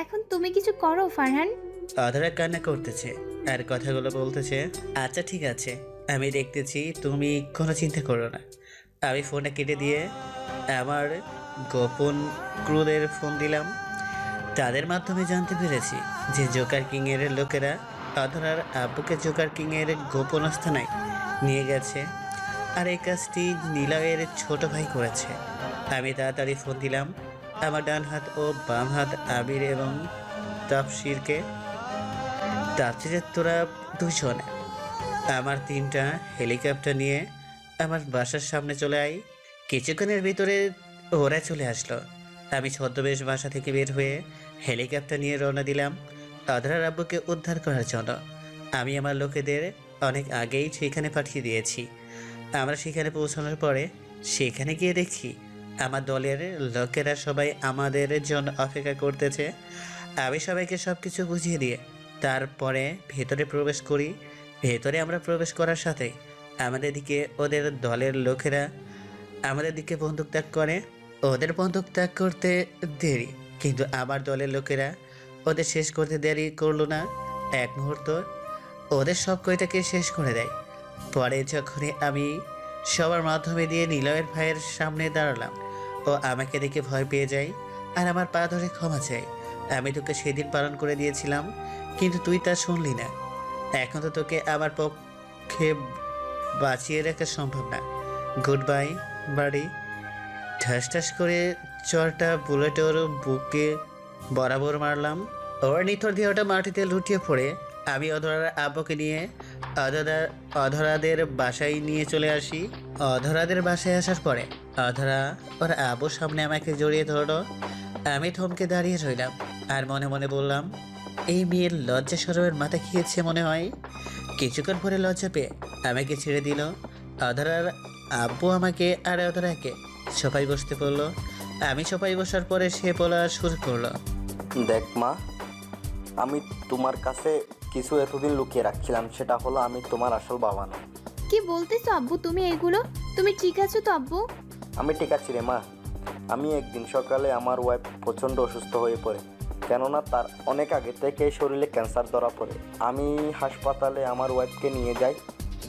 এখন তুমি কিছু করো ফারহান। অধরা কান্না করতেছে আর কথাগুলো বলতেছে, আচ্ছা ঠিক আছে, আমি দেখতেছি, তুমি কোনো চিন্তা করো না। আমি ফোনটা কেটে দিয়ে আমার গোপন ক্রুদের ফোন দিলাম। তাদের মাধ্যমে জানতে পেরেছি যে জোকার কিংয়ের লোকেরা অধরার আব্বুকে জোকার কিংয়ের গোপন স্থানায় নিয়ে গেছে, আর এই কাজটি নিলয়ের ছোট ভাই করেছে। আমি তাড়াতাড়ি ফোন দিলাম আমার ডান হাত ও বাম হাত আবির এবং তাফসিরকে। তাফসিরের তোরা দুজন আমার 3টা হেলিকপ্টার নিয়ে আমার বাসার সামনে চলে আই। কিছুক্ষণের ভিতরে ওরা চলে আসলো। আমি ছদ্মবেশ বাসা থেকে বের হয়ে হেলিকপ্টার নিয়ে রওনা দিলাম অধরার আব্বুকে উদ্ধার করার জন্য। আমি আমার লোকেদের অনেক আগেই সেখানে পাঠিয়ে দিয়েছি। আমরা সেখানে পৌঁছানোর পরে সেখানে গিয়ে দেখি আমার দলের লোকেরা সবাই আমাদের জন্য অপেক্ষা করতেছে। আমি সবাইকে সব কিছু বুঝিয়ে দিয়ে তারপরে ভেতরে প্রবেশ করি। ভেতরে আমরা প্রবেশ করার সাথে আমাদের দিকে ওদের দলের লোকেরা আমাদের দিকে বন্দুক ত্যাগ করে। ওদের বন্দুক ত্যাগ করতে দেরি, কিন্তু আমার দলের লোকেরা ওদের শেষ করতে দেরি করলো না। এক মুহূর্ত ওদের সব কয়টাকে শেষ করে দেয়। পরে যখনই আমি সবার মাধ্যমে দিয়ে নিলয়ের ভাইয়ের সামনে দাঁড়ালাম, ও আমাকে দেখে ভয় পেয়ে যায় আর আমার পা ধরে ক্ষমা চাই। আমি তোকে সেদিন পালন করে দিয়েছিলাম, কিন্তু তুই তা শুনলি না। এখন তো তোকে আমার পক্ষে বাঁচিয়ে রাখা সম্ভব না। গুড বাই বাড়ি। ঠাস ঠাস করে চরটা বুলেট ওর বুকে বরাবর মারলাম। ওর নিথর দেহটা মাটিতে লুটিয়ে পড়ে আমি অধরার আব্বুকে নিয়ে অধরাদের বাসায় নিয়ে চলে আসি। অধরাদের বাসায় আসার পরে অধরা ওর আব্বুর সামনে আমাকে জড়িয়ে ধরলো। আমি থমকে দাঁড়িয়ে রইলাম আর মনে মনে বললাম, এই মেয়ের লজ্জা শরমের মাথা খেয়েছে মনে হয়। কিছুক্ষণ পরে লজ্জা পেয়ে আমাকে ছেড়ে দিল। অধরার আব্বু আমাকে আর অধরাকে সবাই বসতে বললো। আমি সবাই বসার পরে সে বলা শুরু করলো, দেখ মা, আমি তোমার কাছে কিছু এতদিন লুকিয়ে রাখছিলাম, সেটা হলো আমি তোমার আসল বাবা না। কি বলতেছো আব্বু তুমি এগুলো? তুমি ঠিক আছো তো আব্বু? আমি ঠিক আছি রে মা। আমি একদিন সকালে আমার ওয়াইফ প্রচণ্ড অসুস্থ হয়ে পড়ে, কেননা তার অনেক আগে থেকে শরীরে ক্যান্সার ধরা পড়ে। আমি হাসপাতালে আমার ওয়াইফকে নিয়ে যাই।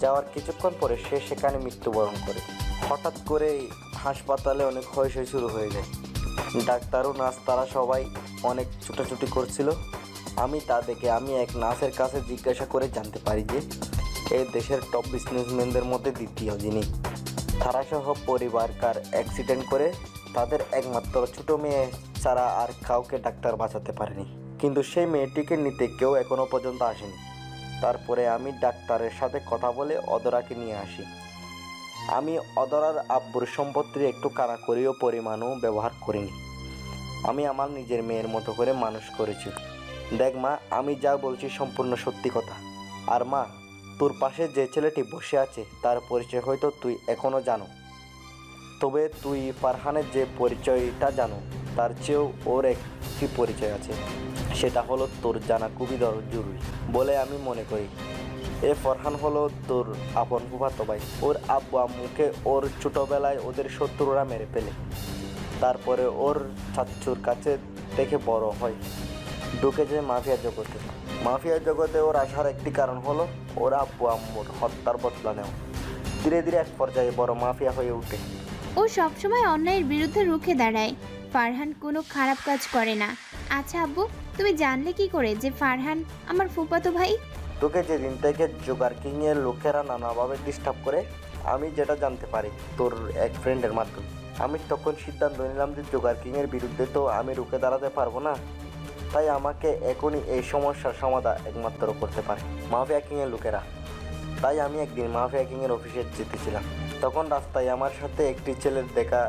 যাওয়ার কিছুক্ষণ পরে সে সেখানে মৃত্যুবরণ করে। হঠাৎ করে হাসপাতালে অনেক হইচই শুরু হয়ে যায়। ডাক্তার ও নার্স তারা সবাই অনেক ছুটাছুটি করছিল। আমি তা দেখে আমি এক নার্সের কাছে জিজ্ঞাসা করে জানতে পারি যে এই দেশের টপ বিজনেসম্যানদের মধ্যে দ্বিতীয়, যিনি তারাসহ পরিবারকার অ্যাক্সিডেন্ট করে তাদের একমাত্র ছোট মেয়ে ছাড়া আর কাউকে ডাক্তার বাঁচাতে পারেনি। কিন্তু সেই মেয়েটিকে নিতে কেউ এখনো পর্যন্ত আসেনি। তারপরে আমি ডাক্তারের সাথে কথা বলে অধরাকে নিয়ে আসি। আমি অধরার আব্বুর সম্পত্তির একটু কারাকরিও পরিমাণও ব্যবহার করিনি। আমি আমার নিজের মেয়ের মতো করে মানুষ করেছি। দেখ মা, আমি যা বলছি সম্পূর্ণ সত্যি কথা। আর মা, তোর পাশে যে ছেলেটি বসে আছে তার পরিচয় হয়তো তুই এখনও জানো, তবে তুই ফারহানের যে পরিচয়টা জানো তার চেয়েও ওর একটি পরিচয় আছে, সেটা হলো তোর জানা খুবই জরুরি বলে আমি মনে করি। এ ফরহান হলো তোর আপন ফুফাতো ভাই। ওর আব্বু আম্মুকে ওর ছোটোবেলায় ওদের শত্রুরা মেরে ফেলে। তারপরে ওর চাচ্চুর কাছে থেকে বড় হয়, ঢুকে যায় মাফিয়া জগতে। মাফিয়া জগতে ওর আসার একটি কারণ হলো ওর আব্বু আম্মুর হত্যার বদলা নেওয়া। ধীরে ধীরে এক পর্যায়ে বড় মাফিয়া হয়ে ওঠে। ও সবসময় অন্যায়ের বিরুদ্ধে রুখে দাঁড়ায়। ফারহান কোনো খারাপ কাজ করে না। আচ্ছা আব্বু, তুমি জানলে কি করে যে ফারহান আমার ফুফাতো ভাই? তোকে যেদিন থেকে জোগার কিংয়ের লোকেরা নানাভাবে ডিস্টার্ব করে, আমি যেটা জানতে পারি তোর এক ফ্রেন্ডের মাধ্যমে, আমি তখন সিদ্ধান্ত নিলাম যে জোগার কিংয়ের বিরুদ্ধে তো আমি রুখে দাঁড়াতে পারবো না। তাই আমাকে এখনই এই সমস্যার সমাধান একমাত্র করতে পারে মাফিয়া কিংয়ের লোকেরা। তাই আমি একদিন মাফিয়া কিংয়ের অফিসে যেতেছিলাম। তখন রাস্তায় আমার সাথে একটি ছেলের দেখা,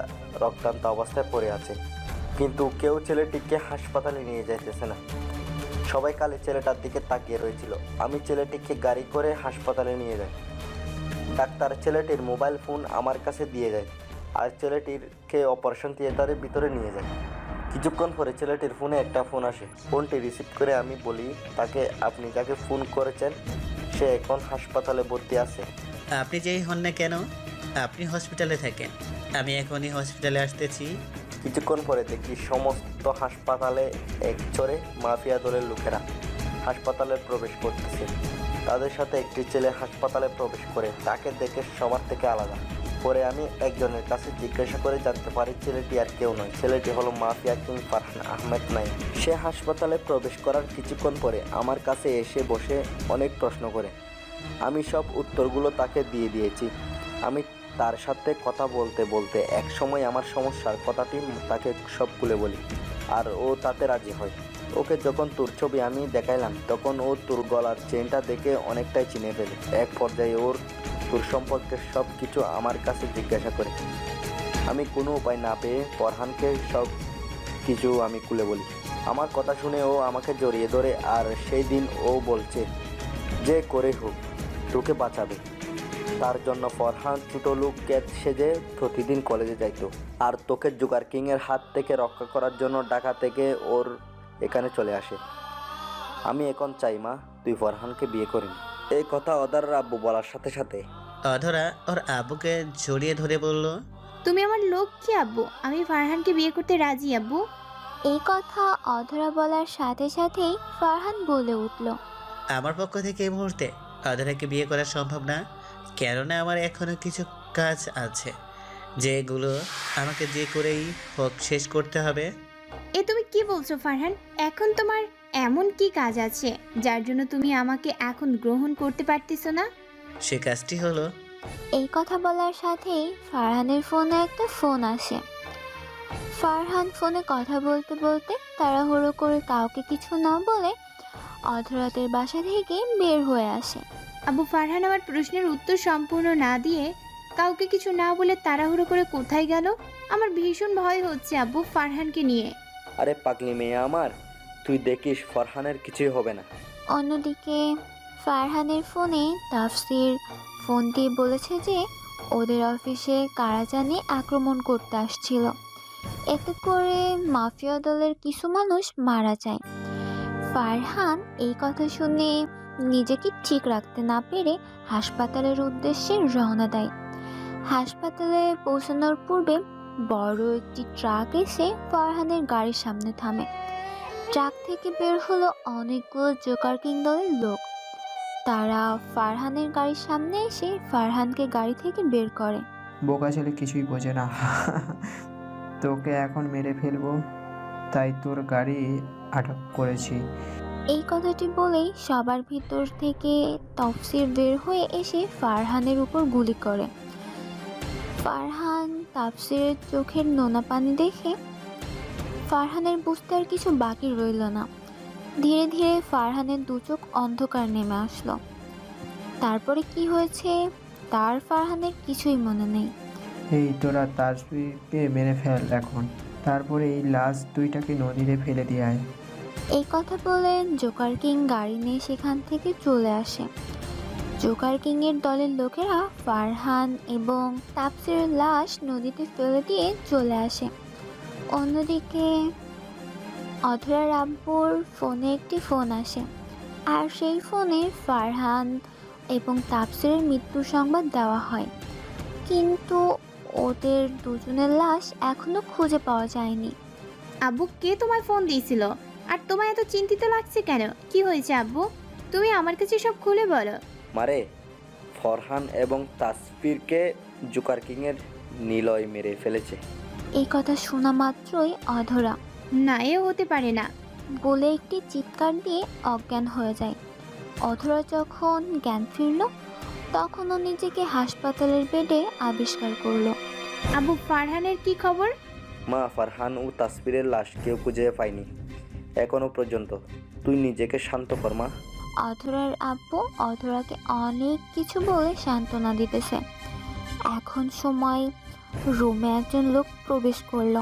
রক্তান্ত অবস্থায় পড়ে আছে, কিন্তু কেউ ছেলেটিকে হাসপাতালে নিয়ে যাইতেছে না। সবাই কালে ছেলেটার দিকে তাকিয়ে রয়েছিল। আমি ছেলেটিকে গাড়ি করে হাসপাতালে নিয়ে যাই। ডাক্তার ছেলেটির মোবাইল ফোন আমার কাছে দিয়ে যায় আর ছেলেটিরকে অপারেশন থিয়েটারের ভিতরে নিয়ে যায়। কিছুক্ষণ পরে ছেলেটির ফোনে একটা ফোন আসে। ফোনটি রিসিভ করে আমি বলি তাকে, আপনি যাকে ফোন করেছেন সে এখন হাসপাতালে ভর্তি আছে। আপনি যেই হন না কেন, আপনি হসপিটালে থাকেন, আমি এখনই হসপিটালে আসতেছি। কিছুক্ষণ পরে দেখি সমস্ত হাসপাতালে এক চড়ে মাফিয়া দলের লোকেরা হাসপাতালে প্রবেশ করতেছে। তাদের সাথে একটি ছেলে হাসপাতালে প্রবেশ করে, তাকে দেখে সবার থেকে আলাদা। পরে আমি একজনের কাছে জিজ্ঞাসা করে জানতে পারি ছেলেটি আর কেউ নয়, ছেলেটি হলো মাফিয়া কিং ফারহান আহমেদ নাইম। সে হাসপাতালে প্রবেশ করার কিছুক্ষণ পরে আমার কাছে এসে বসে অনেক প্রশ্ন করে। আমি সব উত্তরগুলো তাকে দিয়ে দিয়েছি। আমি তার সাথে কথা বলতে বলতে এক সময় আমার সমস্যার কথাটি তাকে সব খুলে বলি আর ও তাতে রাজি হয়। ওকে যখন তোর ছবি আমি দেখাইলাম তখন ও তোর গলার চেনটা দেখে অনেকটাই চিনে ফেলে। এক পর্যায়ে ওর তোর সম্পর্কে সব কিছু আমার কাছে জিজ্ঞাসা করে। আমি কোনো উপায় না পেয়ে ফরহানকে সব কিছু আমি খুলে বলি। আমার কথা শুনে ও আমাকে জড়িয়ে ধরে আর সেই দিন ও বলছে যে করে হোক তোকে বাঁচাবে। তার জন্য ফরহান ছোটো লোক ক্যাট সেজে প্রতিদিন কলেজে যাইতো আর তোকে জোগার কিংয়ের হাত থেকে রক্ষা করার জন্য ঢাকা থেকে ওর এখানে চলে আসে। আমি এখন চাই মা তুই ফরহানকে বিয়ে করিনি। এই কথা অধরার আব্বু বলার সাথে সাথে অধরা ওর আব্বুকে জড়িয়ে ধরে বলল, তুমি আমার লক্ষ্মী আব্বু, আমি ফারহানকে বিয়ে করতে রাজি আব্বু। এই কথা অধরা বলার সাথে সাথেই ফারহান বলে উঠল, আমার পক্ষ থেকে এই মুহূর্তে অধরাকে বিয়ে করা সম্ভব না, কেননা আমার এখনো কিছু কাজ আছে যেগুলো আমাকে যে করেই হোক শেষ করতে হবে। এ তুমি কি বলছো ফারহান? এখন তোমার এমন কি কাজ আছে যার জন্য তুমি আমাকে এখন গ্রহণ করতে পারতেছো না? সে কাজটি হলো। এই কথা বলার সাথেই ফারহানের ফোনে একটা ফোন আসে। ফারহান ফোনে কথা বলতে বলতে তাড়াহুড়ো করে কাউকে কিছু না বলে অধরাতের বাসা থেকে বের হয়ে আসে। আবু ফারহান আমার প্রশ্নের উত্তর সম্পূর্ণ না দিয়ে কাউকে কিছু না বলে তাড়াহুড়ো করে কোথায় গেল? আমার ভীষণ ভয় হচ্ছে আব্বু ফারহানকে নিয়ে। আরে পাগলি মেয়ে আমার, তুই দেখিস ফরহানের কিছুই হবে না। অন্যদিকে ফারহানের ফোনে তাফসির ফোন দিয়ে বলেছে যে ওদের অফিসে কারা জানি আক্রমণ করতে আসছিল, এতে করে মাফিয়া দলের কিছু মানুষ মারা যায়। ফারহান এই কথা শুনে নিজেকে ঠিক রাখতে না পেরে হাসপাতালের উদ্দেশ্যে রওনা দেয়। হাসপাতালে পৌঁছানোর পূর্বে বড় একটি ট্রাক এসে ফারহানের গাড়ির সামনে থামে। ট্রাক থেকে বের হলো অনেকগুলো জোকার কিং দলের লোক। তারা ফারহানের গাড়ির সামনে এসে ফারহানকে গাড়ি থেকে বের করে। বোকা ছেলে কিছুই বোঝে না, তোকে এখন মেরে ফেলবো, তাই তোর গাড়ি আটক করেছি। এই কথাটি বলেই সবার ভিতর থেকে তাফসির বের হয়ে এসে ফারহানের উপর গুলি করে। ফারহান তাফসিরের চোখের নোনা পানি দেখে ফারহানের বুঝতে আর কিছু বাকি রইল না। ধীরে ধীরে ফারহানের দু চোখ অন্ধকার নেমে আসলো। তারপরে কি হয়েছে তার ফারহানের কিছুই মনে নেই। এই তোরা তাসবিরকে মেরে ফেল এখন, তারপরে এই লাশ দুইটাকে নদীতে ফেলে দিয়ে আয়। এই কথা বলে জোকার কিং গাড়ি নিয়ে সেখান থেকে চলে আসে। জোকার কিংয়ের দলের লোকেরা ফারহান এবং তাফসিরের লাশ নদীতে ফেলে দিয়ে চলে আসে। অন্যদিকে অধরার আব্বুর ফোনে একটি ফোন আসে, আর সেই ফোনে ফারহান এবং তাফসিরের মৃত্যুর সংবাদ দেওয়া হয়, কিন্তু ওদের দুজনের লাশ এখনো খুঁজে পাওয়া যায়নি। আব্বু কে তোমায় ফোন দিয়েছিল আর তোমায় এত চিন্তিত লাগছে কেন? কি হয়েছে আব্বু? তুমি আমার কাছে সব খুলে বলো। মারে, ফরহান এবং তাসফিরকে জোকার কিংয়ের নিলয় মেরে ফেলেছে। এই কথা শোনা মাত্রই অধরা না, এ হতে পারে না বলে একটি চিৎকার দিয়ে অজ্ঞান হয়ে যায়। অধরা যখন জ্ঞান ফিরল তখনও নিজেকে হাসপাতালের বেডে আবিষ্কার করলো। আবু ফারহানের কি খবর? মা, ফারহান ও তাসফিরের লাশ কেউ খুঁজে পায়নি এখনো পর্যন্ত। তুই নিজেকে শান্ত কর মা। অধরার আব্বু অধরাকে অনেক কিছু বলে সান্ত্বনা দিতেছে। এখন সময় রুমে একজন লোক প্রবেশ করলো,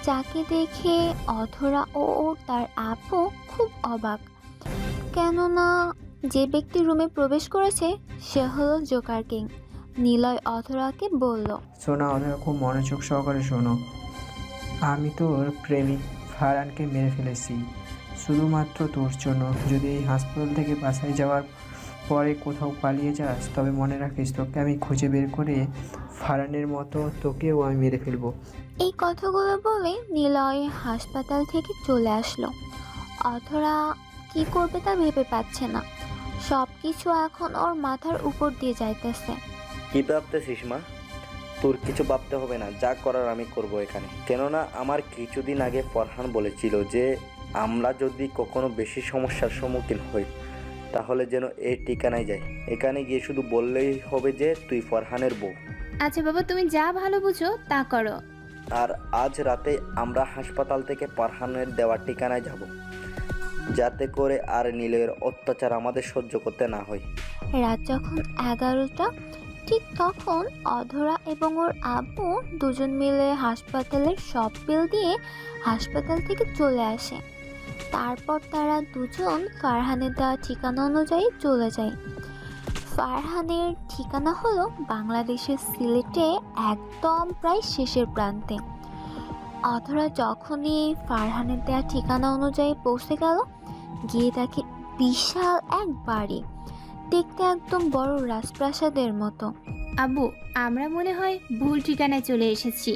যাকে দেখে অধরা ও তার আব্বু খুব অবাক, কেননা যে ব্যক্তি রুমে প্রবেশ করেছে সে হলো জোকার কিং। নিলয় অধরাকে বলল, শোনা অধরা, খুব মনোযোগ সহকারে শোনো। আমি তোর প্রেমিক ফারহানকে মেরে ফেলেছি শুধুমাত্র তোর জন্য। যদি এই হাসপাতাল থেকে বাসায় যাওয়ার পরে কোথাও পালিয়ে যাস তবে মনে রাখিস তোকে আমি খুঁজে বের করে ফারহানের মতো তোকেও আমি মেরে ফেলবো। এই কথাগুলো বলে নিলয় হাসপাতাল থেকে চলে আসলো। অধরা কি করবে তা ভেবে পাচ্ছে না, সব কিছু এখন ওর মাথার উপর দিয়ে যাইতেছে। কি ভাবতেছিস মা? তোর কিছু ভাবতে হবে না, যা করার আমি করব এখানে। কেননা আমার কিছুদিন আগে ফরহান বলেছিল যে আমরা যদি কখনো বেশি সমস্যার সম্মুখীন হই তাহলে যেন এই ঠিকানায় যাই। এখানে গিয়ে শুধু বললেই হবে যে তুই ফরহানের বউ। আচ্ছা বাবা, তুমি যা ভালো বুঝো তা করো। আর আজ রাতে আমরা হাসপাতাল থেকে ফরহানের দেওয়া ঠিকানায় যাব, যাতে করে আর নীলের অত্যাচার আমাদের সহ্য করতে না হয়। রাত যখন 11টা ঠিক তখন অধরা এবং ওর আব্বু দুজন মিলে হাসপাতালের সব বিল দিয়ে হাসপাতাল থেকে চলে আসে। তারপর তারা দুজন ফারহানের দেওয়া ঠিকানা অনুযায়ী চলে যায়। ফারহানের ঠিকানা হলো বাংলাদেশের সিলেটে একদম প্রায় শেষের প্রান্তে। অধরা যখনই ফারহানের দেওয়া ঠিকানা অনুযায়ী পৌঁছে গেল, গিয়ে দেখে বিশাল এক বাড়ি, দেখতে একদম বড় রাজপ্রাসাদের মতো। আব্বু, আমরা মনে হয় ভুল ঠিকানায় চলে এসেছি।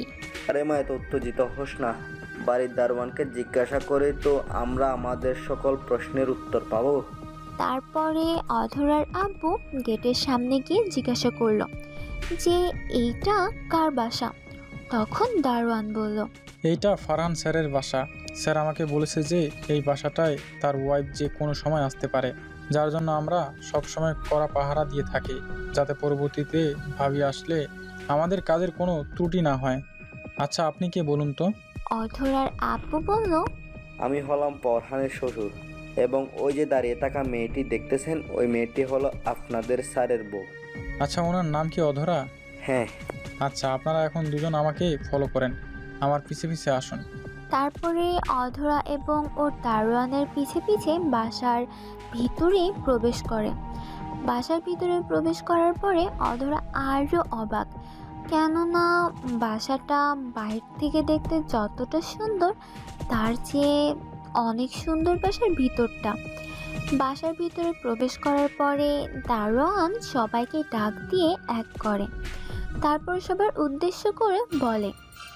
আরে মা, এত উত্তেজিত হোস না। বাড়ির দারোয়ানকে জিজ্ঞাসা করে তো আমরা আমাদের সকল প্রশ্নের উত্তর পাবো। তারপরে অধরার আব্বু গেটের সামনে গিয়ে জিজ্ঞাসা করলো যে এইটা কার বাসা। তখন দারোয়ান বলল, এইটা ফারহান স্যারের বাসা। স্যার আমাকে বলেছে যে এই বাসাটায় তার ওয়াইফ যে কোনো সময় আসতে পারে, যার জন্য আমরা সব সময় কড়া পাহারা দিয়ে থাকি, যাতে পরবর্তীতে ভাবি আসলে আমাদের কাজের কোনো ত্রুটি না হয়। আচ্ছা, আপনি কে বলুন তো? অধরার আব্বু বলল, আমি হলাম ফরহানের শ্বশুর। এবং ওই যে দাঁড়িয়ে থাকা মেয়েটি দেখতেছেন, ওই মেয়েটি হলো আপনাদের স্যারের বউ। আচ্ছা, ওনার নাম কি অধরা? হ্যাঁ। আচ্ছা, আপনারা এখন দুজন আমাকে ফলো করেন, আমার পিছে পিছে আসুন। তারপরে অধরা এবং ওর দারোয়ানের পিছে পিছে বাসার ভিতরে প্রবেশ করে। বাসার ভিতরে প্রবেশ করার পরে অধরা আরও অবাক, কেননা বাসাটা বাইরে থেকে দেখতে যতটা সুন্দর তার চেয়ে অনেক সুন্দর বাসার ভিতরটা। বাসার ভিতরে প্রবেশ করার পরে দারোয়ান সবাইকে ডাক দিয়ে এক করে, তারপর সবার উদ্দেশ্য করে বলে,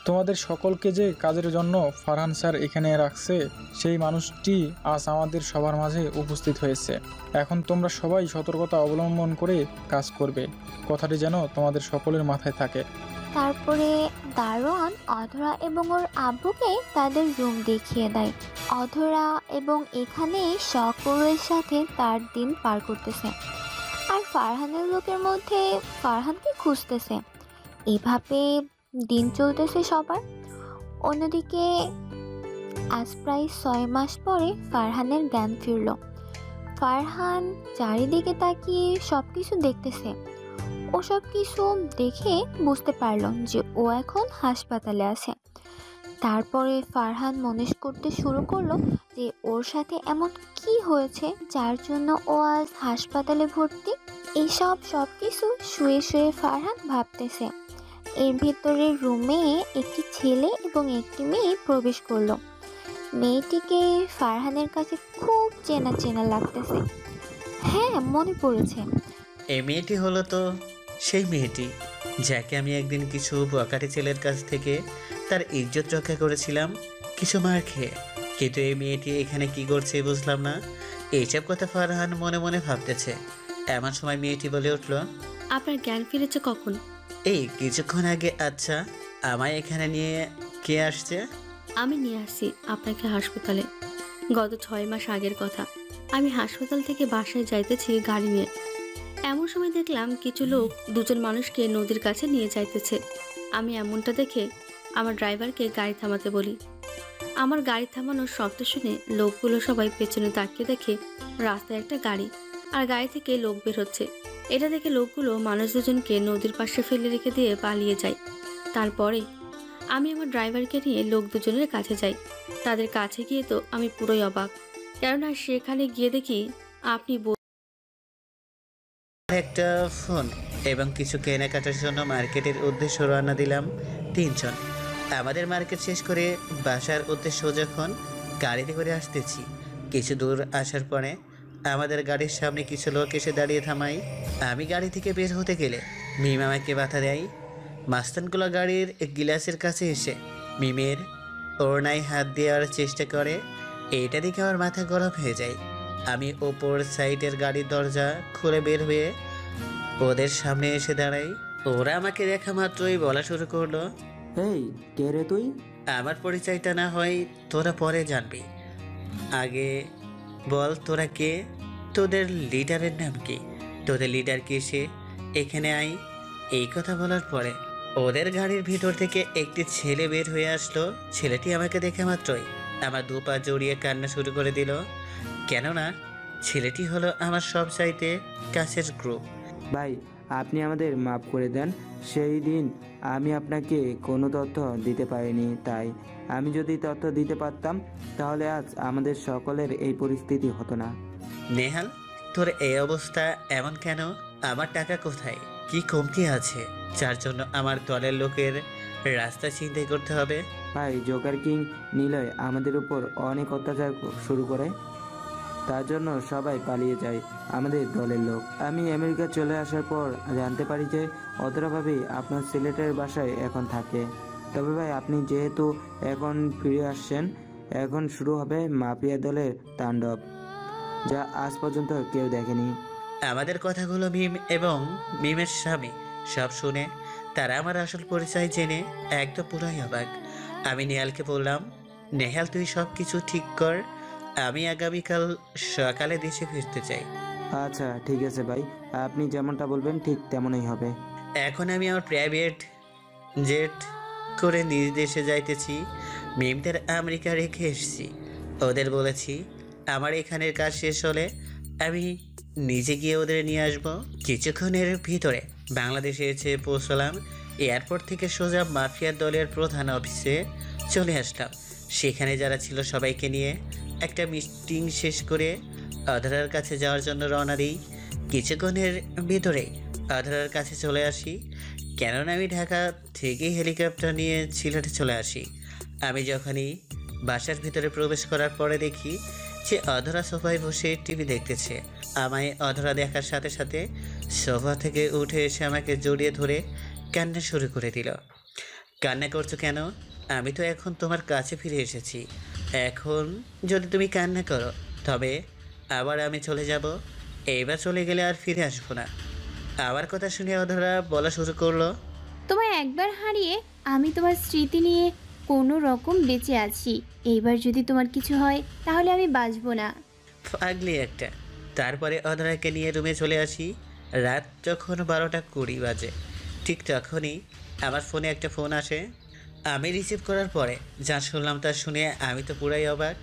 তোমাদের সকলকে যে কাজের জন্য ফারহান স্যার এখানে রাখছে, সেই মানুষটি আজ আমাদের সবার মাঝে উপস্থিত হয়েছে। এখন তোমরা সবাই সতর্কতা অবলম্বন করে কাজ করবে, কথাটি যেন তোমাদের সকলের মাথায় থাকে। তারপরে দারোয়ান অধরা এবং ওর আব্বুকে তাদের রুম দেখিয়ে দেয়। অধরা এবং এখানে সকলের সাথে তার দিন পার করতেছে, আর ফারহানের লোকের মধ্যে ফারহানকে খুঁজতেছে। এভাবে দিন চলতেছে সবার। অন্যদিকে আজ প্রায় 6 মাস পরে ফারহানের জ্ঞান ফিরল। ফারহান চারিদিকে তাকিয়ে সব কিছু দেখতেছে। ও সব কিছু দেখে বুঝতে পারল যে ও এখন হাসপাতালে আছে। তারপরে ফারহান মনে করতে শুরু করলো যে ওর সাথে এমন কি হয়েছে যার জন্য ও আজ হাসপাতালে ভর্তি। এইসব সব কিছু শুয়ে শুয়ে ফারহান ভাবতেছে। এর ভিতরে রুমে একটি ছেলে এবং একটি মেয়ে প্রবেশ করলো। মেয়েটিকে ফারহানের কাছে খুব চেনা চেনা লাগতেছে। হ্যাঁ, মনে পড়েছে, এই মেয়েটি হলো তো সেই মেয়েটি যাকে আমি একদিন কিছু বকাটে ছেলের কাছ থেকে তার ইজ্জত রক্ষা করেছিলাম কিছু মার খেয়ে। কিন্তু এই মেয়েটি এখানে কি করছে বুঝলাম না। এইসব কথা ফারহান মনে মনে ভাবতেছে। এমন সময় মেয়েটি বলে উঠল, আপনার জ্ঞান ফিরেছে কখন? এই কিছুক্ষণ আগে। আচ্ছা, আমায় এখানে নিয়ে কে আসছে? আমি নিয়ে আসছি আপনাকে হাসপাতালে। গত 6 মাস আগের কথা। আমি হাসপাতাল থেকে বাসায় যাইতেছি গাড়ি নিয়ে। এমন সময় দেখলাম কিছু লোক দুজন মানুষকে নদীর কাছে নিয়ে যাইতেছে। আমি এমনটা দেখে আমার ড্রাইভারকে গাড়ি থামাতে বলি। আমার গাড়ি থামানোর শব্দ শুনে লোকগুলো সবাই পেছনে তাকিয়ে দেখে রাস্তায় একটা গাড়ি, আর গাড়ি থেকে লোক বের হচ্ছে। এটা দেখে লোকগুলো মানুষ দুজনকে নদীর পাশে ফেলে রেখে দিয়ে পালিয়ে যায়। তারপরে আমি আমার ড্রাইভারকে নিয়ে লোক দুজনের কাছে যাই। তাদের কাছে গিয়ে তো আমি পুরোই অবাক, কেননা সেখানে গিয়ে দেখি আপনি একটা ফোন এবং কিছু কেনাকাটার জন্য মার্কেটের উদ্দেশ্যে রওনা দিলাম 3 জন। আমাদের মার্কেট শেষ করে বাসার উদ্দেশ্য যখন গাড়িতে করে আসতেছি, কিছু দূর আসার পরে আমাদের গাড়ির সামনে কিছু লোক এসে দাঁড়িয়ে থামাই। আমি গাড়ি থেকে বের হতে গেলে মিম আমাকে বাধা দেয়। মাস্তানগুলো গাড়ির গ্লাসের কাছে এসে মিমের ওড়নায় হাত দেওয়ার চেষ্টা করে। এইটা দেখে আমার মাথা গরম হয়ে যায়। আমি ওপর সাইডের গাড়ির দরজা খুলে বের হয়ে ওদের সামনে এসে দাঁড়াই। ওরা আমাকে দেখা মাত্রই বলা শুরু করলো, এই কে রে তুই? আমার পরিচয়টা না হয় তোরা পরে জানবি, আগে বল তোরা কে? তোদের লিডারের নাম কি? তোদের লিডার কি সে? এখানে আই। এই কথা বলার পরে ওদের গাড়ির ভিতর থেকে একটি ছেলে বের হয়ে আসলো। ছেলেটি আমাকে দেখে মাত্রই আমার 2 পা জড়িয়ে কান্না শুরু করে দিল, কেননা ছেলেটি হলো আমার সব চাইতে কাছের গ্রুপ। ভাই, আপনি আমাদের মাফ করে দেন। সেই দিন আমি আপনাকে কোনো তথ্য দিতে পারিনি, তাই আমি যদি তথ্য দিতে পারতাম তাহলে আজ আমাদের সকলের এই পরিস্থিতি হতো না। নেহাল, তোর এই অবস্থা এমন কেন? আমার টাকা কোথায়? কি কমতি আছে যার জন্য আমার দলের লোকের রাস্তা চিন্তাই করতে হবে? ভাই, জোকার কিং নিলয় আমাদের উপর অনেক অত্যাচার শুরু করে, তার জন্য সবাই পালিয়ে যায় আমাদের দলের লোক। আমি আমেরিকা চলে আসার পর জানতে পারি যে অধরাভাবে আপনার সিলেটের বাসায় এখন থাকে। তবে ভাই, আপনি যেহেতু এখন ফিরে আসছেন, এখন শুরু হবে মাফিয়া দলের তাণ্ডব, যা আজ পর্যন্ত কেউ দেখেনি। আমাদের কথাগুলো মিম এবং মিমের স্বামী সব শুনে তারা আমার আসল পরিচয় জেনে একদম পুরাই অবাক। আমি নেহালকে বললাম, নেহাল তুই সব কিছু ঠিক কর, আমি আগামীকাল সকালে দেশে ফিরতে চাই। আচ্ছা ঠিক আছে ভাই, আপনি যেমনটা বলবেন ঠিক তেমনই হবে। এখন আমি আমার প্রাইভেট জেট করে নিজ দেশে যাইতেছি। মিমদের আমেরিকা রেখে এসেছি। ওদের বলেছি আমার এখানের কাজ শেষ হলে আমি নিজে গিয়ে ওদের নিয়ে আসবো। কিছুক্ষণের ভিতরে বাংলাদেশে এসে পৌঁছলাম। এয়ারপোর্ট থেকে সোজা মাফিয়ার দলের প্রধান অফিসে চলে আসলাম। সেখানে যারা ছিল সবাইকে নিয়ে একটা মিটিং শেষ করে অধরার কাছে যাওয়ার জন্য রওনা দিই। কিছুক্ষণের ভিতরেই অধরার কাছে চলে আসি, কেননা আমি ঢাকা থেকে হেলিকপ্টার নিয়ে সিলেটে চলে আসি। আমি যখনই বাসার ভিতরে প্রবেশ করার পরে দেখি যে অধরা সোফায় বসে টিভি দেখতেছে। আমায় অধরা দেখার সাথে সাথে সোফা থেকে উঠে এসে আমাকে জড়িয়ে ধরে কান্না শুরু করে দিল। কান্না করছো কেন? আমি তো এখন তোমার কাছে ফিরে এসেছি। এখন যদি তুমি কান্না করো তবে আবার আমি চলে যাব। এইবার চলে গেলে আর ফিরে আসবো না। আমার কথা শুনে অধরা বলা শুরু করলো, তোমায় একবার হারিয়ে আমি তোমার স্মৃতি নিয়ে কোনো রকম বেঁচে আছি। এইবার যদি তোমার কিছু হয় তাহলে আমি বাঁচবো না। পাগলি একটা। তারপরে অধরাকে নিয়ে রুমে চলে আসি। রাত যখন 12:20 বাজে, ঠিক তখনই আমার ফোনে একটা ফোন আসে। আমি রিসিভ করার পরে যা শুনলাম তা শুনে আমি তো পুরাই অবাক।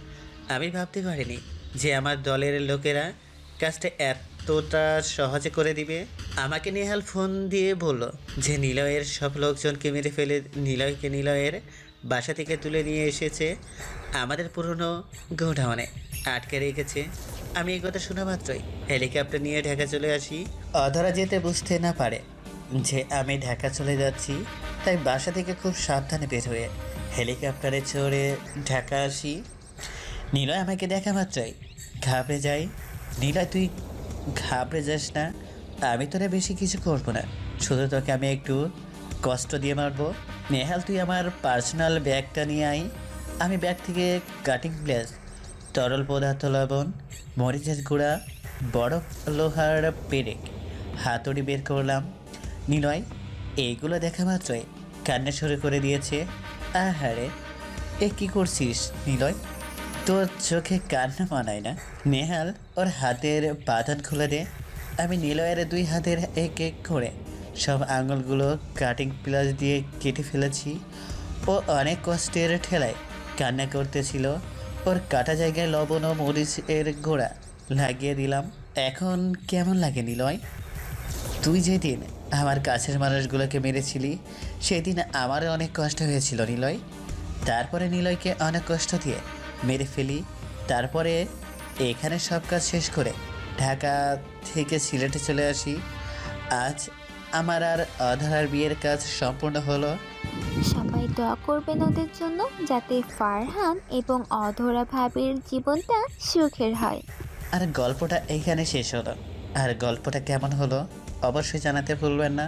আমি ভাবতে পারিনি যে আমার দলের লোকেরা কাজটা এতটা সহজে করে দিবে। আমাকে নেহাল ফোন দিয়ে বলল যে নিলয়ের সব লোকজনকে মেরে ফেলে নিলয়কে নিলয়ের বাসা থেকে তুলে নিয়ে এসেছে আমাদের পুরনো গোডাউনে আটকে রেখেছে। আমি এই কথা শোনা মাত্রই হেলিকপ্টার নিয়ে ঢাকা চলে আসি। অধরা যেতে বুঝতে না পারে যে আমি ঢাকা চলে যাচ্ছি, তাই বাসা থেকে খুব সাবধানে বের হয়ে হেলিকপ্টারে চড়ে ঢাকা আসি। নিলয় আমাকে দেখা মাত্রই ঘাবড়ে যাই। নিলয়, তুই ঘাবড়ে যাস না, আমি তোরা বেশি কিছু করবো না, শুধু তোকে আমি একটু কষ্ট দিয়ে মারবো। নেহাল, তুই আমার পার্সোনাল ব্যাগটা নিয়ে আই। আমি ব্যাগ থেকে কাটিং প্লেস, তরল পদার্থ, লবণ, মরিচের গুঁড়া, বরফ, লোহার পেরেক, হাতুড়ি বের করলাম। নিলয় এইগুলো দেখা মাত্রই কান্না শুরু করে দিয়েছে। আহারে, এ কী করছিস নিলয়? তোর চোখে কান্না মানায় না। নেহাল ওর হাতের বাঁধন খুলে দে। আমি নিলয়ের 2 হাতের এক এক করে সব আঙুলগুলো কাটিং প্লাস দিয়ে কেটে ফেলেছি। ও অনেক কষ্টের ঠেলায় কান্না করতেছিল। ওর কাটা জায়গায় লবণ ও মরিচের গোড়া লাগিয়ে দিলাম। এখন কেমন লাগে নিলয়? তুই যেদিন আমার কাছের মানুষগুলোকে মেরেছিলি সেদিন আমারও অনেক কষ্ট হয়েছিল নিলয়। তারপরে নিলয়কে অনেক কষ্ট দিয়ে মেরে ফেলি। তারপরে এখানে সব কাজ শেষ করে ঢাকা থেকে সিলেটে চলে আসি। আজ আমার আর অধরার বিয়ের কাজ সম্পূর্ণ হলো। সবাই দোয়া করবেন ওদের জন্য, যাতে ফারহান এবং অধরা ভাবির জীবনটা সুখের হয়। আর গল্পটা এইখানে শেষ হলো। আর গল্পটা কেমন হলো অবশ্যই জানাতে ভুলবেন না।